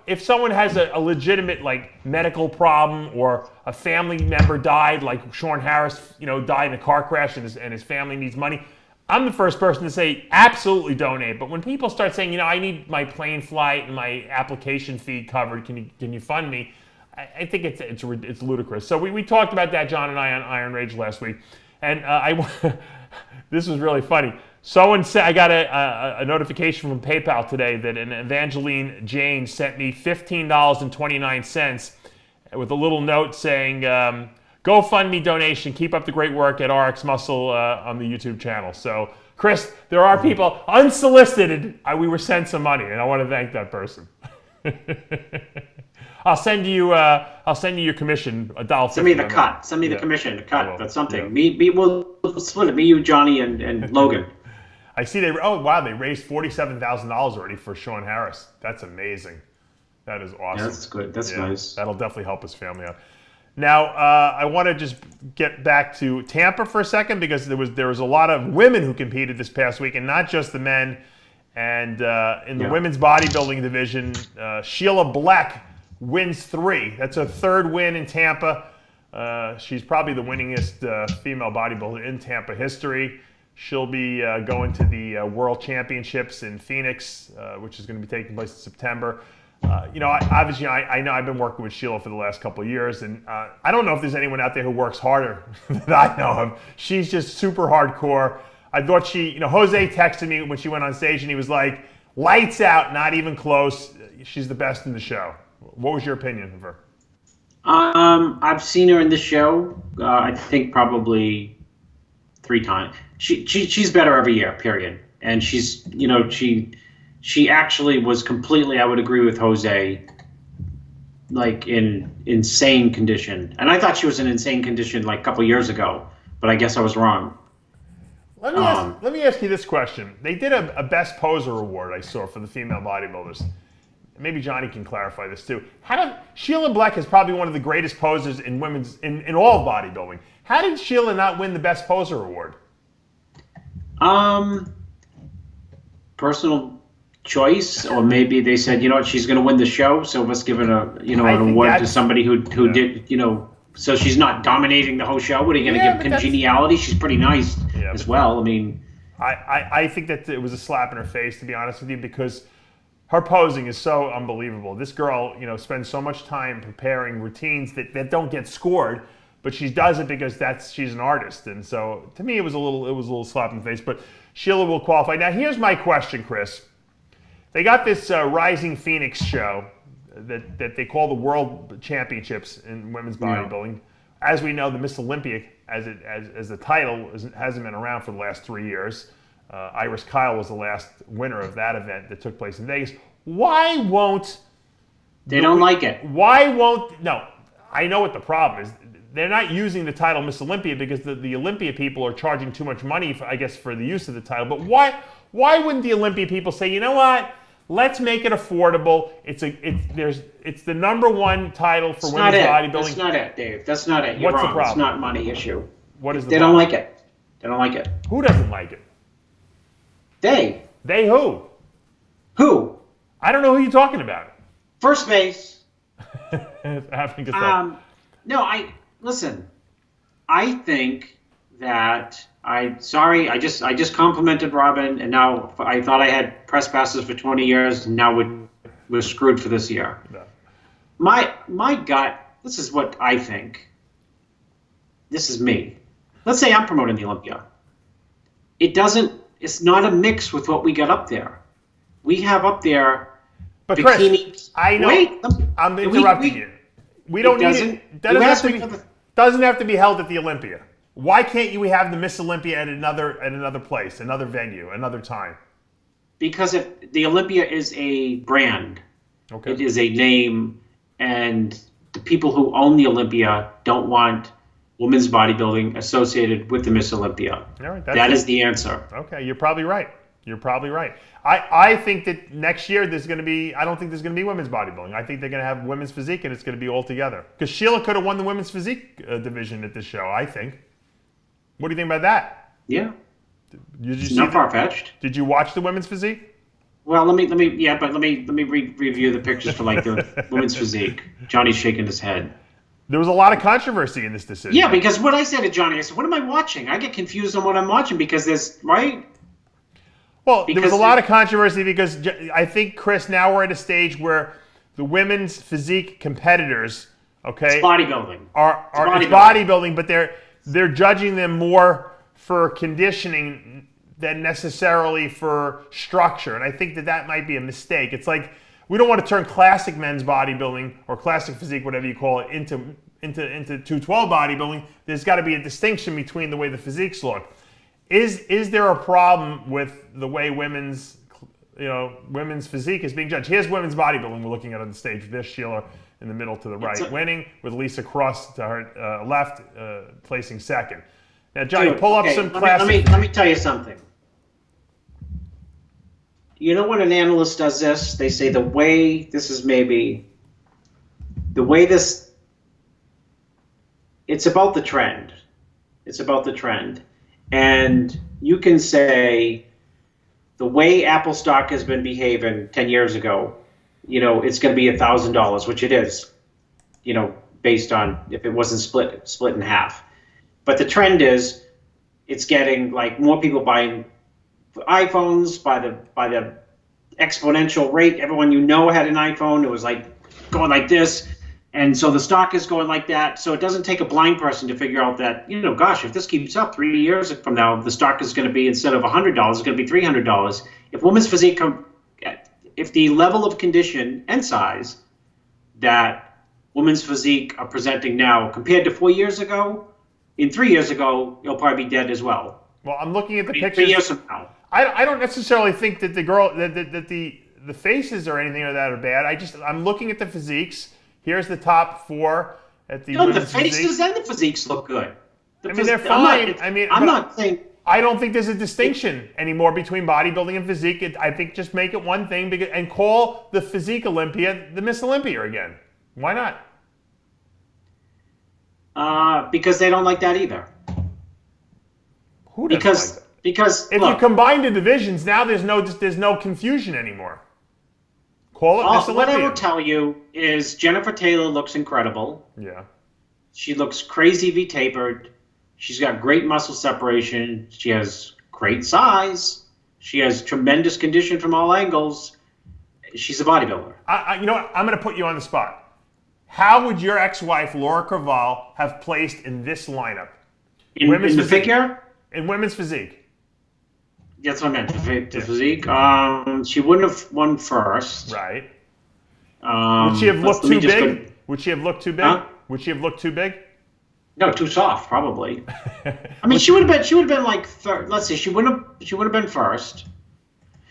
if someone has a legitimate medical problem, or a family member died, like Shawn Harris, died in a car crash and his family needs money, I'm the first person to say absolutely donate. But when people start saying, I need my plane flight and my application fee covered, can you fund me? I think it's ludicrous. So we talked about that, John and I, on Iron Rage last week, and this was really funny. Someone said, I got a notification from PayPal today that an Evangeline Jane sent me $15.29 with a little note saying, GoFundMe donation, keep up the great work at RxMuscle on the YouTube channel. So, Chris, there are people unsolicited. We were sent some money, and I want to thank that person. I'll send you your commission, $1.50. Send me the cut. Send me the commission, the cut. That's something. Yeah. We'll split it. Me, you, Johnny, and Logan. I see they raised $47,000 already for Shawn Harris. That's amazing. That is awesome. Yeah, that's good. That's nice. That'll definitely help his family out. Now, I want to just get back to Tampa for a second, because there was a lot of women who competed this past week, and not just the men. And in the women's bodybuilding division, Sheila Black wins 3. That's her 3rd win in Tampa. She's probably the winningest female bodybuilder in Tampa history. She'll be going to the World Championships in Phoenix, which is going to be taking place in September. I know I've been working with Sheila for the last couple of years, and I don't know if there's anyone out there who works harder than I know of. She's just super hardcore. I thought Jose texted me when she went on stage, and he was like, lights out, not even close. She's the best in the show. What was your opinion of her? I've seen her in the show, I think probably 3 times. She's better every year, period. And she's, she actually was completely, I would agree with Jose, like in insane condition. And I thought she was in insane condition like a couple years ago, but I guess I was wrong. Let me ask you this question. They did a Best Poser award I saw for the female bodybuilders. Maybe Johnny can clarify this too. Sheila Bleck is probably one of the greatest posers in all of bodybuilding. How did Sheila not win the Best Poser award? Personal choice, or maybe they said, you know what, she's going to win the show, so let's give it an award to somebody who did, so she's not dominating the whole show. What are you going to give congeniality? She's pretty nice as well. I mean, I think that it was a slap in her face, to be honest with you, because her posing is so unbelievable. This girl, spends so much time preparing routines that don't get scored, but she does it because she's an artist. And so to me, it was a little slap in the face. But Sheila will qualify. Now, here's my question, Chris. They got this Rising Phoenix show that they call the World Championships in women's bodybuilding. As we know, the Miss Olympia, as the title, hasn't been around for the last 3 years. Iris Kyle was the last winner of that event that took place in Vegas. Why won't... They don't like it. Why won't... No, I know what the problem is. They're not using the title Miss Olympia because the Olympia people are charging too much money, for the use of the title. But why wouldn't the Olympia people say, you know what? Let's make it affordable. It's the #1 title for women's bodybuilding. That's not it, Dave. That's not it. You're What's wrong. the problem? It's not a money issue. What is the They problem? don't like it. They don't like it. Who doesn't like it? They. They who? Who? I don't know who you're talking about. First base. Listen. I think that I just complimented Robin, and now I thought I had press passes for 20 years, and now we're screwed for this year. No. My gut. This is what I think. This is me. Let's say I'm promoting the Olympia. It's not a mix with what we got up there. We have up there But bikinis. Chris, I know. Wait, I'm interrupting you. We don't need it. Doesn't have to be held at the Olympia. Why can't we have the Miss Olympia at another place, another venue, another time? Because the Olympia is a brand. Okay. It is a name, and the people who own the Olympia don't want women's bodybuilding associated with the Miss Olympia. All right, that is the answer. Okay, you're probably right. I think that next year I don't think there's going to be women's bodybuilding. I think they're going to have women's physique, and it's going to be all together. Because Sheila could have won the women's physique division at this show, I think. What do you think about that? Yeah. It's not far-fetched. Did you watch the women's physique? Well, let me review the pictures for the women's physique. Johnny's shaking his head. There was a lot of controversy in this decision. Yeah, because what I said to Johnny, I said, what am I watching? I get confused on what I'm watching because Well, there was a lot of controversy because I think, Chris, now we're at a stage where the women's physique competitors, okay, it's bodybuilding. It's bodybuilding, but they're judging them more for conditioning than necessarily for structure, and I think that might be a mistake. It's like we don't want to turn classic men's bodybuilding or classic physique, whatever you call it, into 212 bodybuilding. There's got to be a distinction between the way the physiques look. Is there a problem with the way women's physique is being judged? Here's women's bodybuilding we're looking at on the stage. There's Sheila in the middle to the right, winning, with Lisa Cross to her left, placing second. Now, Johnny, pull up some classic... Let me tell you something. You know when an analyst does this, they say the way this, it's about the trend. It's about the trend. And you can say the way Apple stock has been behaving 10 years ago, it's going to be $1,000, which it is, based on if it wasn't split in half. But the trend is it's getting like more people buying iPhones by the exponential rate. Everyone had an iPhone. It was like going like this. And so the stock is going like that. So it doesn't take a blind person to figure out that, gosh, if this keeps up 3 years from now, the stock is going to be, instead of $100, it's going to be $300. If women's physique, if the level of condition and size that women's physique are presenting now compared to 4 years ago, in 3 years ago, you'll probably be dead as well. Well, I'm looking at the pictures. 3 years from now. I don't necessarily think that the faces or anything like that are bad. I'm looking at the physiques. Here's the top four at the women's the faces physique. and the physiques look good. They're fine. I'm I don't think there's a distinction anymore between bodybuilding and physique. I think just make it one thing and call the Physique Olympia the Miss Olympia again. Why not? Because they don't like that either. Who doesn't like that? Because if you combine the divisions, now there's no confusion anymore. Call it Miss Olympia. What I will tell you is Jennifer Taylor looks incredible. Yeah. She looks crazy V-tapered. She's got great muscle separation. She has great size. She has tremendous condition from all angles. She's a bodybuilder. You know what? I'm going to put you on the spot. How would your ex-wife, Laura Craval, have placed in this lineup? In the figure? In women's physique. That's what I meant, the physique. She wouldn't have won first. Right. Would she have looked too big? Would she have looked too big? Huh? Would she have looked too big? No, too soft, probably. I mean, she would have been like third. Let's see, she would have been first.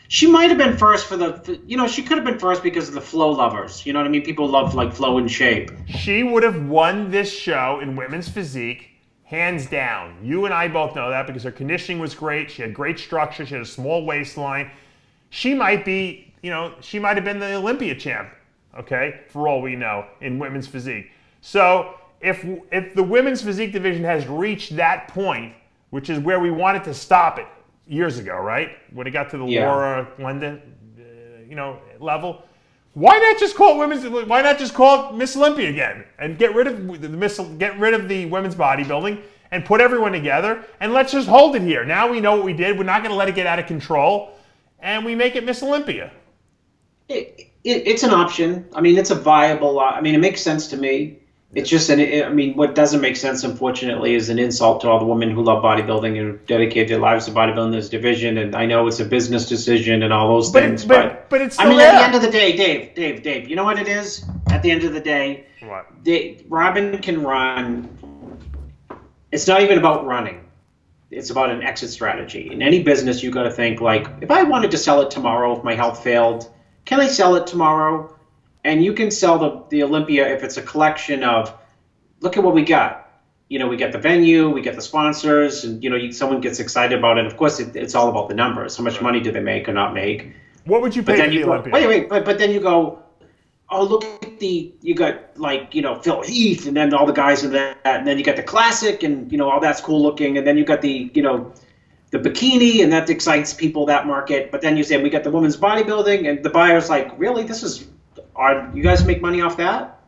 She might have been first she could have been first because of the flow lovers. You know what I mean? People love like flow and shape. She would have won this show in women's physique, hands down. You and I both know that because her conditioning was great. She had great structure. She had a small waistline. She might have been the Olympia champ, okay, for all we know, in women's physique. So if the women's physique division has reached that point, which is where we wanted to stop it years ago, right? When it got to the Laura London, level. Why not just call it Why not just call it Miss Olympia again and get rid of the women's bodybuilding and put everyone together and let's just hold it here. Now we know what we did. We're not going to let it get out of control, and we make it Miss Olympia. It's an option. I mean, it's a viable. I mean, it makes sense to me. It's just what doesn't make sense, unfortunately, is an insult to all the women who love bodybuilding and dedicate their lives to bodybuilding this division. And I know it's a business decision and all those things, but it's still at the end of the day, Dave, you know what it is? At the end of the day, what? Robin can run. It's not even about running. It's about an exit strategy. In any business, you got to think like, if I wanted to sell it tomorrow, if my health failed, can I sell it tomorrow? And you can sell the Olympia if it's a collection of, look at what we got. We get the venue, we get the sponsors, and someone gets excited about it. Of course, it's all about the numbers. How much money do they make or not make? What would you pay for the Olympia? Wait, but then you go, oh, look at you got Phil Heath, and then all the guys in that, and then you got the classic, and all that's cool looking, and then you got the bikini, and that excites people, that market. But then you say we got the women's bodybuilding, and the buyer's like, really, you guys make money off that?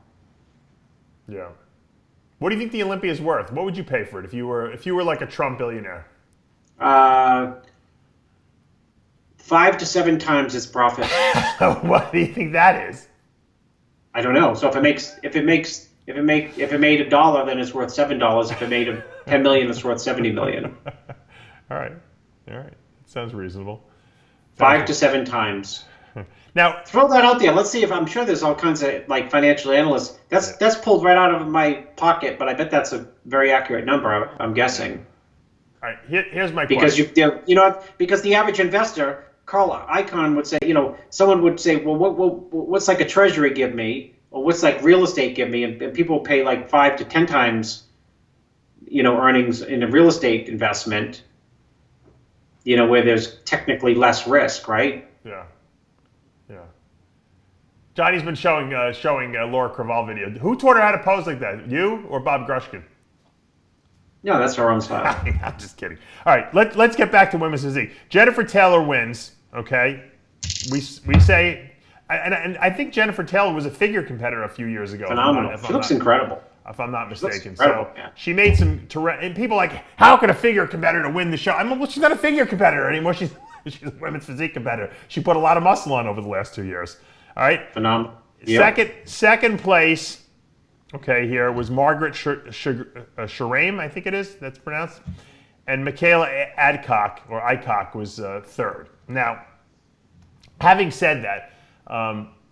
Yeah. What do you think the Olympia is worth? What would you pay for it if you were like a Trump billionaire? 5 to 7 times its profit. What do you think that is? I don't know. So if it made $1, then it's worth $7. If it made $10 million, it's worth $70 million. All right. Sounds reasonable. 5 to 7 times. Now, throw that out there. Let's see if I'm sure there's all kinds of like financial analysts. That's pulled right out of my pocket, but I bet that's a very accurate number. I'm guessing. All right, here's my question. Because because the average investor, Carl Icahn would say, someone would say, well, what's like a treasury give me, or what's like real estate give me, and people pay like 5 to 10 times, earnings in a real estate investment, where there's technically less risk, right? Yeah. Johnny's been showing Laura Craval video. Who taught her how to pose like that? You or Bob Grushkin? No, that's her own style. I'm just kidding. All right, let's get back to women's physique. Jennifer Taylor wins. Okay, we say, and I think Jennifer Taylor was a figure competitor a few years ago. Phenomenal. She looks incredible. If I'm not mistaken. So yeah. She made some and people like, how could a figure competitor win the show? Well, she's not a figure competitor anymore. She's a women's physique competitor. She put a lot of muscle on over the last 2 years. All right. Phenomenal. Yep. Second place, okay, here was Margaret Sharaim, I think it is, that's pronounced. And Michaela Aycock was third. Now, having said that,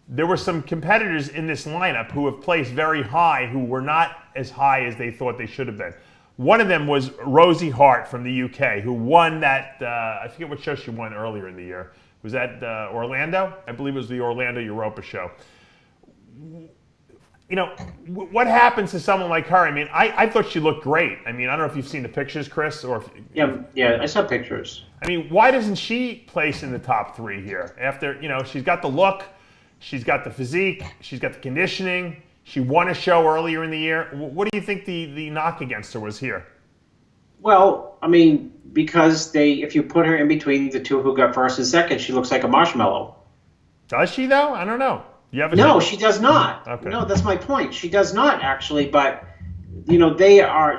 there were some competitors in this lineup who have placed very high who were not as high as they thought they should have been. One of them was Rosie Hart from the UK, who won that, I forget what show she won earlier in the year. Was that Orlando? I believe it was the Orlando Europa show. what happens to someone like her? I mean, I thought she looked great. I mean, I don't know if you've seen the pictures, Chris, or Yeah, I saw pictures. I mean, why doesn't she place in the top 3 here? After, she's got the look, she's got the physique, she's got the conditioning. She won a show earlier in the year. What do you think the knock against her was here? Well, I mean, because if you put her in between the two who got first and second, she looks like a marshmallow. Does she, though? I don't know. No, she does not. Okay. No, that's my point. She does not, actually, but,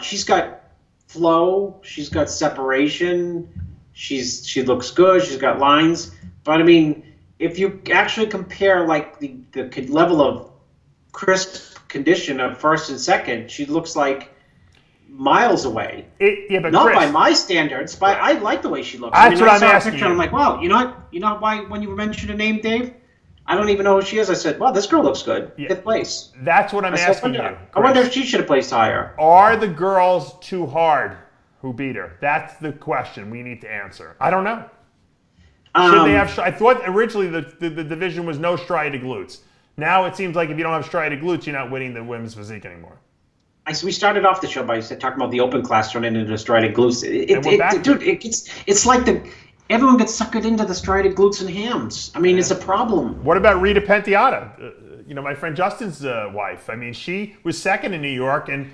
she's got flow, she's got separation, she looks good, she's got lines, but, I mean, if you actually compare, like, the level of crisp condition of first and second, she looks like miles away. But not Chris, by my standards, but I like the way she looks. That's what I'm asking picture, you. I'm like, wow, you know why when you mentioned her name, Dave? I don't even know who she is. I said, wow, this girl looks good. Yeah. 5th place. That's what I'm asking you. I wonder if she should have placed higher. Are the girls too hard who beat her? That's the question we need to answer. I don't know. Should they have? I thought originally the division was no striated glutes. Now it seems like if you don't have striated glutes, you're not winning the women's physique anymore. We started off the show by talking about the open class turning into the striated glutes. It's like everyone gets suckered into the striated glutes and hams. I mean, it's a problem. What about Rita Penteado? My friend Justin's wife. I mean, she was second in New York, and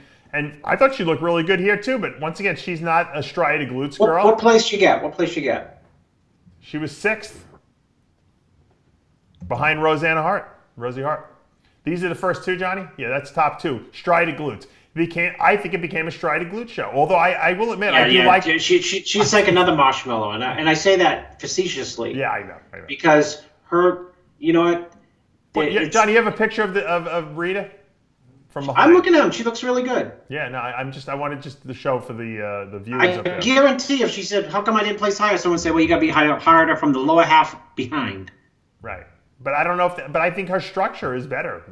I thought she looked really good here too. But once again, she's not a striated glutes girl. What place she get? She was 6th, behind Rosie Hart. These are the first 2, Johnny. Yeah, that's top 2. Striated glutes. I think it became a striated glute show. Although I will admit, I do like. She's like another marshmallow, and I say that facetiously. Yeah, I know. Because her, you know what? Johnny, you have a picture of Rita from behind. I'm looking at him. She looks really good. Yeah, no, I wanted just the show for the viewers. I guarantee if she said, "How come I didn't place higher?" Someone would say, "Well, you got to be harder from the lower half behind." Right. But I don't know but I think her structure is better.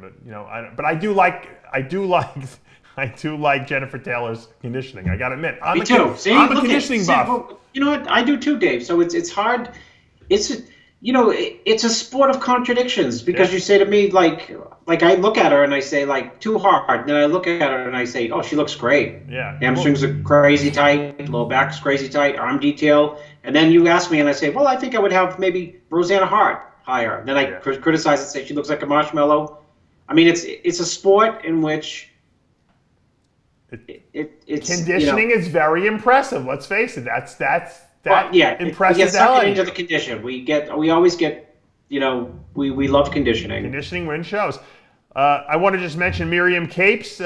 But I do like Jennifer Taylor's conditioning. I gotta admit, I'm a conditioning buff. Well, you know what? I do too, Dave. So it's hard. It's a sport of contradictions because you say to me like I look at her and I say like too hard. Then I look at her and I say, oh, she looks great. Yeah. Hamstrings are crazy tight. Low back's crazy tight. Arm detail. And then you ask me and I say, well, I think I would have maybe Rosanna Hart higher. Then I criticize and say she looks like a marshmallow. I mean, it's a sport in which it's conditioning is very impressive. Let's face it. That impresses we get sucked into the condition. We always get we love conditioning. Conditioning wins shows. I want to just mention Myriam Capes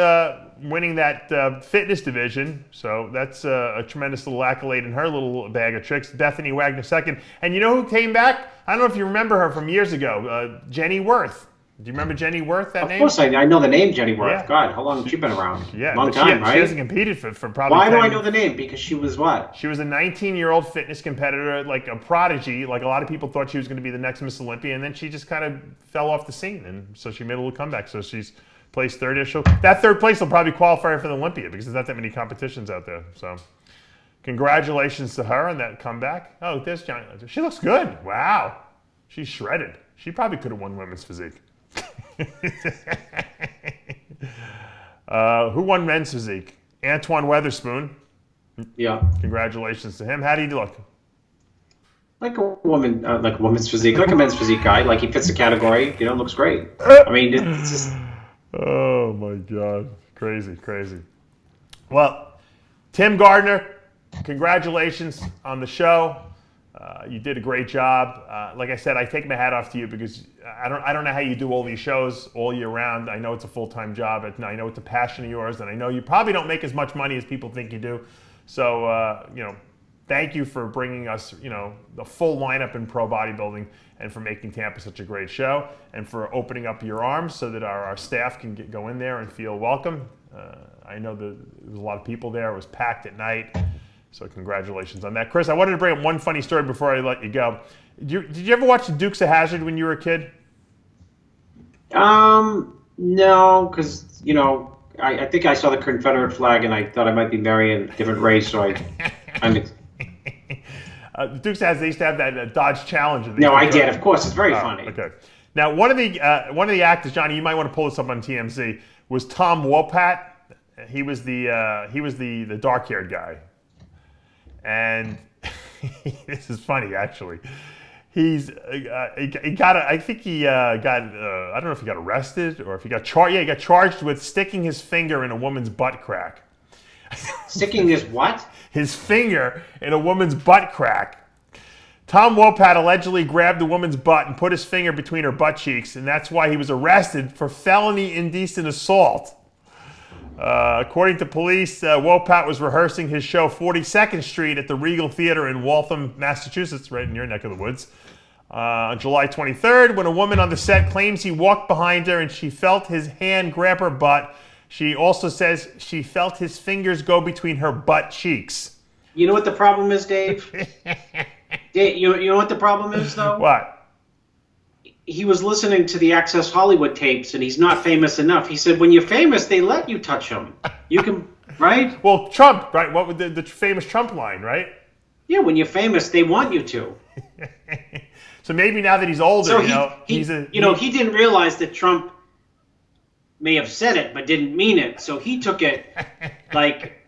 winning that fitness division. So that's a tremendous little accolade in her little bag of tricks. Bethany Wagner second. And you know who came back? I don't know if you remember her from years ago. Jenny Worth. Do you remember Jenny Worth, that name? Of course I know the name Jenny Worth. Yeah. God, how long has she been around? Yeah. Long time, right? She hasn't competed for probably Why do I know the name? Because she was what? She was a 19-year-old fitness competitor, like a prodigy. Like a lot of people thought she was going to be the next Miss Olympia, and then she just kind of fell off the scene. And so she made a little comeback. So she's placed third. That third place will probably qualify her for the Olympia because there's not that many competitions out there. So congratulations to her on that comeback. Oh, there's Johnny. She looks good. Wow. She's shredded. She probably could have won women's physique. Who won men's physique? Antoine Weatherspoon. Yeah. Congratulations to him. How did he look? Like a woman, like a woman's physique, like a men's physique guy. Like he fits the category. Looks great. I mean, it's just. Oh my God, crazy. Well, Tim Gardner, congratulations on the show. You did a great job. Like I said, I take my hat off to you because I don't know how you do all these shows all year round. I know it's a full-time job. I know it's a passion of yours, and I know you probably don't make as much money as people think you do. So, thank you for bringing us, the full lineup in pro bodybuilding and for making Tampa such a great show and for opening up your arms so that our staff can go in there and feel welcome. I know there was a lot of people there. It was packed at night. So congratulations on that. Chris, I wanted to bring up one funny story before I let you go. Did you ever watch the Dukes of Hazzard when you were a kid? No, because, I think I saw the Confederate flag and I thought I might be marrying a different race, so the Dukes of Hazzard, they used to have that Dodge Challenger. No, I did. Of course, it's very funny. Okay. Now, one of the actors, Johnny, you might want to pull this up on TMZ, was Tom Wopat. He was the dark-haired guy, and this is funny actually. He got I don't know if he got arrested or if he got charged. Yeah, he got charged with sticking his finger in a woman's butt crack. Sticking his what? His finger in a woman's butt crack. Tom Wopat allegedly grabbed the woman's butt and put his finger between her butt cheeks, and that's why he was arrested for felony indecent assault. According to police, Wopat was rehearsing his show 42nd Street at the Regal Theater in Waltham, Massachusetts, right in your neck of the woods, on July 23rd, when a woman on the set claims he walked behind her and she felt his hand grab her butt. She also says she felt his fingers go between her butt cheeks. You know what the problem is, Dave? Dave, you know what the problem is, though? What? He was listening to the Access Hollywood tapes, and he's not famous enough. He said, when you're famous, they let you touch them. You can, right? Well, Trump, right? What would the famous Trump line, right? Yeah, when you're famous, they want you to. So maybe now that he's older, So he didn't realize that Trump may have said it, but didn't mean it. So he took it like,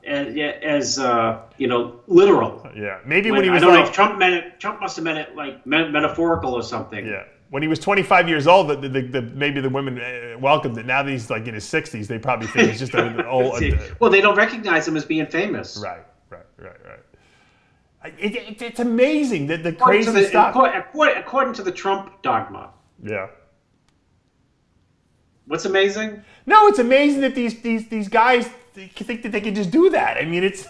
as literal. Yeah, maybe when he was I don't know if Trump meant it. Trump must have meant it like metaphorical or something. Yeah, when he was 25 years old, maybe the women welcomed it. Now that he's like in his 60s, they probably think he's just an old. Well, they don't recognize him as being famous. Right. It's amazing that the crazy stuff. According to the Trump dogma. Yeah. What's amazing? No, it's amazing that these guys think that they can just do that. I mean, it's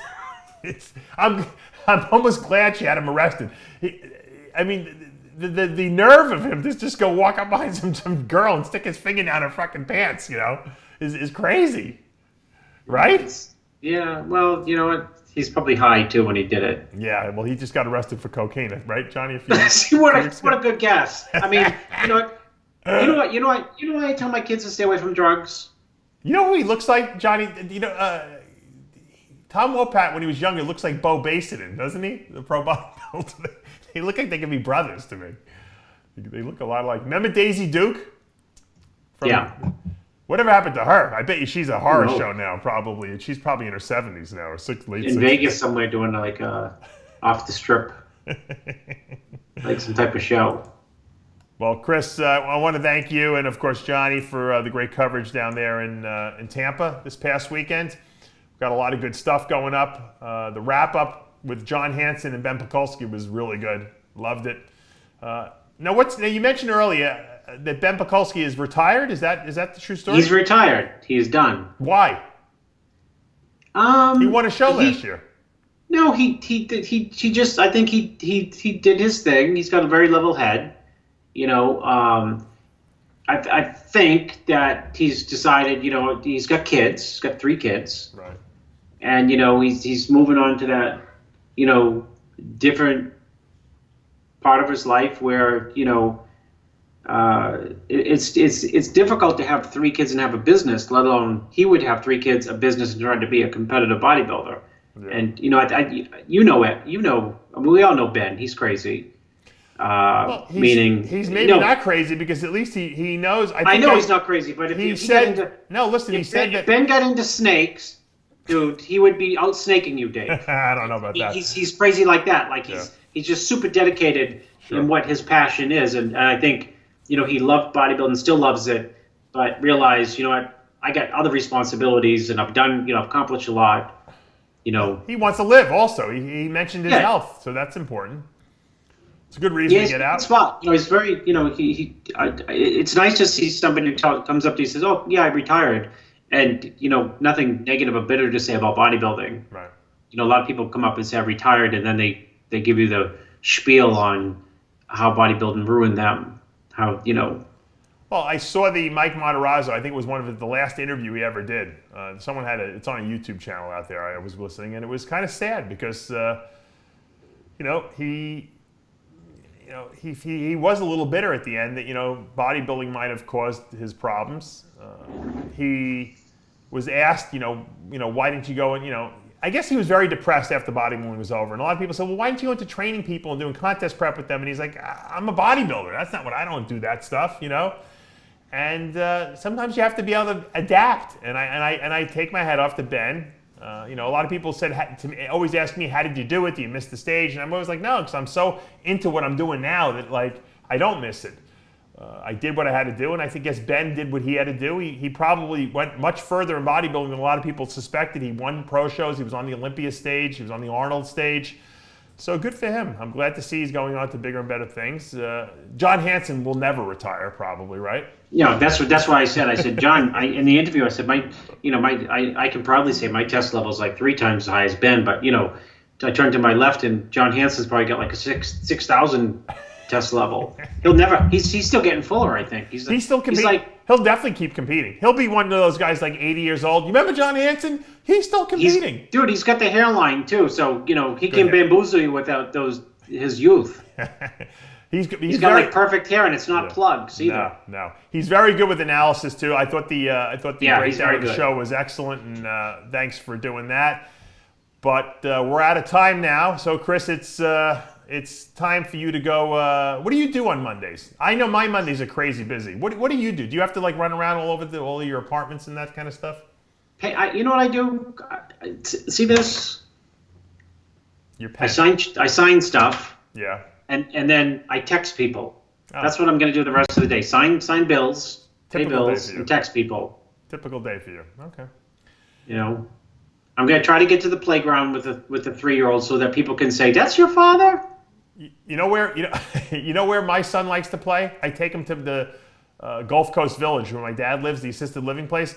I'm almost glad she had him arrested. The nerve of him to just go walk up behind some girl and stick his finger down her fucking pants, is crazy, right? Yeah. Well, you know what? He's probably high too when he did it. Yeah. Well, he just got arrested for cocaine, right, Johnny? See, what a good guess. I mean, you know what? You know what I tell my kids to stay away from drugs? You know who he looks like, Johnny? Tom Wopat, when he was younger, looks like Bo Basin, doesn't he? The pro bodybuilder. They look like they could be brothers to me. They look a lot like. Remember Daisy Duke? Yeah. Whatever happened to her? I bet you she's a horror show now, probably. And she's probably in her 70s now, or late 60s. In Vegas somewhere doing like off the strip. Like some type of show. Well, Chris, I want to thank you and, of course, Johnny for the great coverage down there in Tampa this past weekend. We've got a lot of good stuff going up. The wrap-up with John Hansen and Ben Pakulski was really good. Loved it. Now, you mentioned earlier that Ben Pakulski is retired. Is that the true story? He's retired. He's done. Why? He won a show last year. No, he just, I think he did his thing. He's got a very level head. I think that he's decided, he's got kids. He's got 3 kids. Right. And, he's moving on to that, different part of his life where, it's difficult to have 3 kids and have a business, let alone he would have 3 kids, a business, and trying to be a competitive bodybuilder. Yeah. And, we all know Ben. He's crazy. He's maybe not crazy because at least he knows. I know he's not crazy, but he said that Ben got into snakes, dude, he would be out snaking you, Dave. I don't know about that. He's crazy like that. Like he's just super dedicated in what his passion is, and I think he loved bodybuilding, still loves it, but realized I got other responsibilities and I've accomplished a lot. He wants to live. Also, he mentioned his health, so that's important. It's a good reason to get out. Spot. He's very, it's nice to see somebody who comes up to you and says, "Oh, yeah, I retired," and nothing negative or bitter to say about bodybuilding. Right. A lot of people come up and say I retired, and then they give you the spiel on how bodybuilding ruined them. How Well, I saw the Mike Matarazzo. I think it was one of the last interview he ever did. Someone had it's on a YouTube channel out there. I was listening, and it was kind of sad because he was a little bitter at the end that bodybuilding might have caused his problems. He was asked, why didn't you go and I guess he was very depressed after bodybuilding was over. And a lot of people said, well, why didn't you go into training people and doing contest prep with them? And he's like, I'm a bodybuilder. That's not what I don't do that stuff, you know? And sometimes you have to be able to adapt. And I take my hat off to Ben. You know, a lot of people always ask me, how did you do it? Do you miss the stage? And I'm always like, no, because I'm so into what I'm doing now that, like, I don't miss it. I did what I had to do, and I think, yes, Ben did what he had to do. He probably went much further in bodybuilding than a lot of people suspected. He won pro shows. He was on the Olympia stage. He was on the Arnold stage. So good for him. I'm glad to see he's going on to bigger and better things. John Hansen will never retire, probably, right? Yeah, that's why I said, John, in the interview, I said, I can probably say my test level is like 3 times as high as Ben, but, you know, I turned to my left, and John Hansen's probably got like a 6,000 test level. He's still getting fuller, I think. He's still competing. He'll definitely keep competing. He'll be one of those guys like 80 years old. You remember John Hansen? He's still competing. He's got the hairline too, so, you know, he can bamboozle you without his youth. he's got like perfect hair, and it's not plugs either. No. He's very good with analysis too. I thought the breakdown of the show was excellent, and thanks for doing that. But we're out of time now. So, Chris, it's time for you to go. What do you do on Mondays? I know my Mondays are crazy busy. What do you do? Do you have to like run around all over all of your apartments and that kind of stuff? Hey, you know what I do? See this? Your pen. I sign stuff. Yeah. And then I text people. Oh. That's what I'm going to do the rest of the day. Sign bills, pay bills, and text people. Typical day for you. Okay. You know, I'm going to try to get to the playground with the 3-year-old so that people can say, "That's your father." You know where my son likes to play? I take him to the Gulf Coast Village where my dad lives, the assisted living place.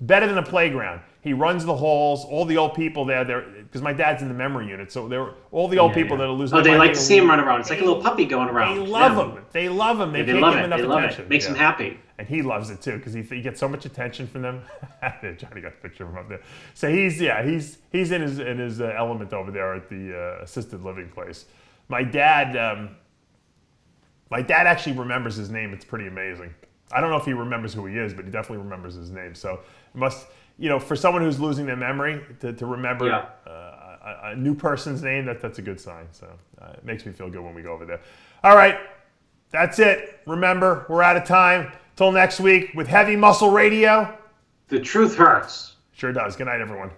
Better than a playground. He runs the halls. All the old people there, because my dad's in the memory unit, so there all the old people that are losing. Oh, they like to see him run around. It's like a little puppy going around. They love him. They love him. They can't give him enough attention. It makes him happy. And he loves it too because he gets so much attention from them. Johnny got a picture of him up there. So he's in his element over there at the assisted living place. My dad actually remembers his name. It's pretty amazing. I don't know if he remembers who he is, but he definitely remembers his name. So it must, for someone who's losing their memory, to remember a new person's name, that's a good sign. So it makes me feel good when we go over there. All right, that's it. Remember, we're out of time. Till next week with Heavy Muscle Radio. The truth hurts. Sure does. Good night, everyone.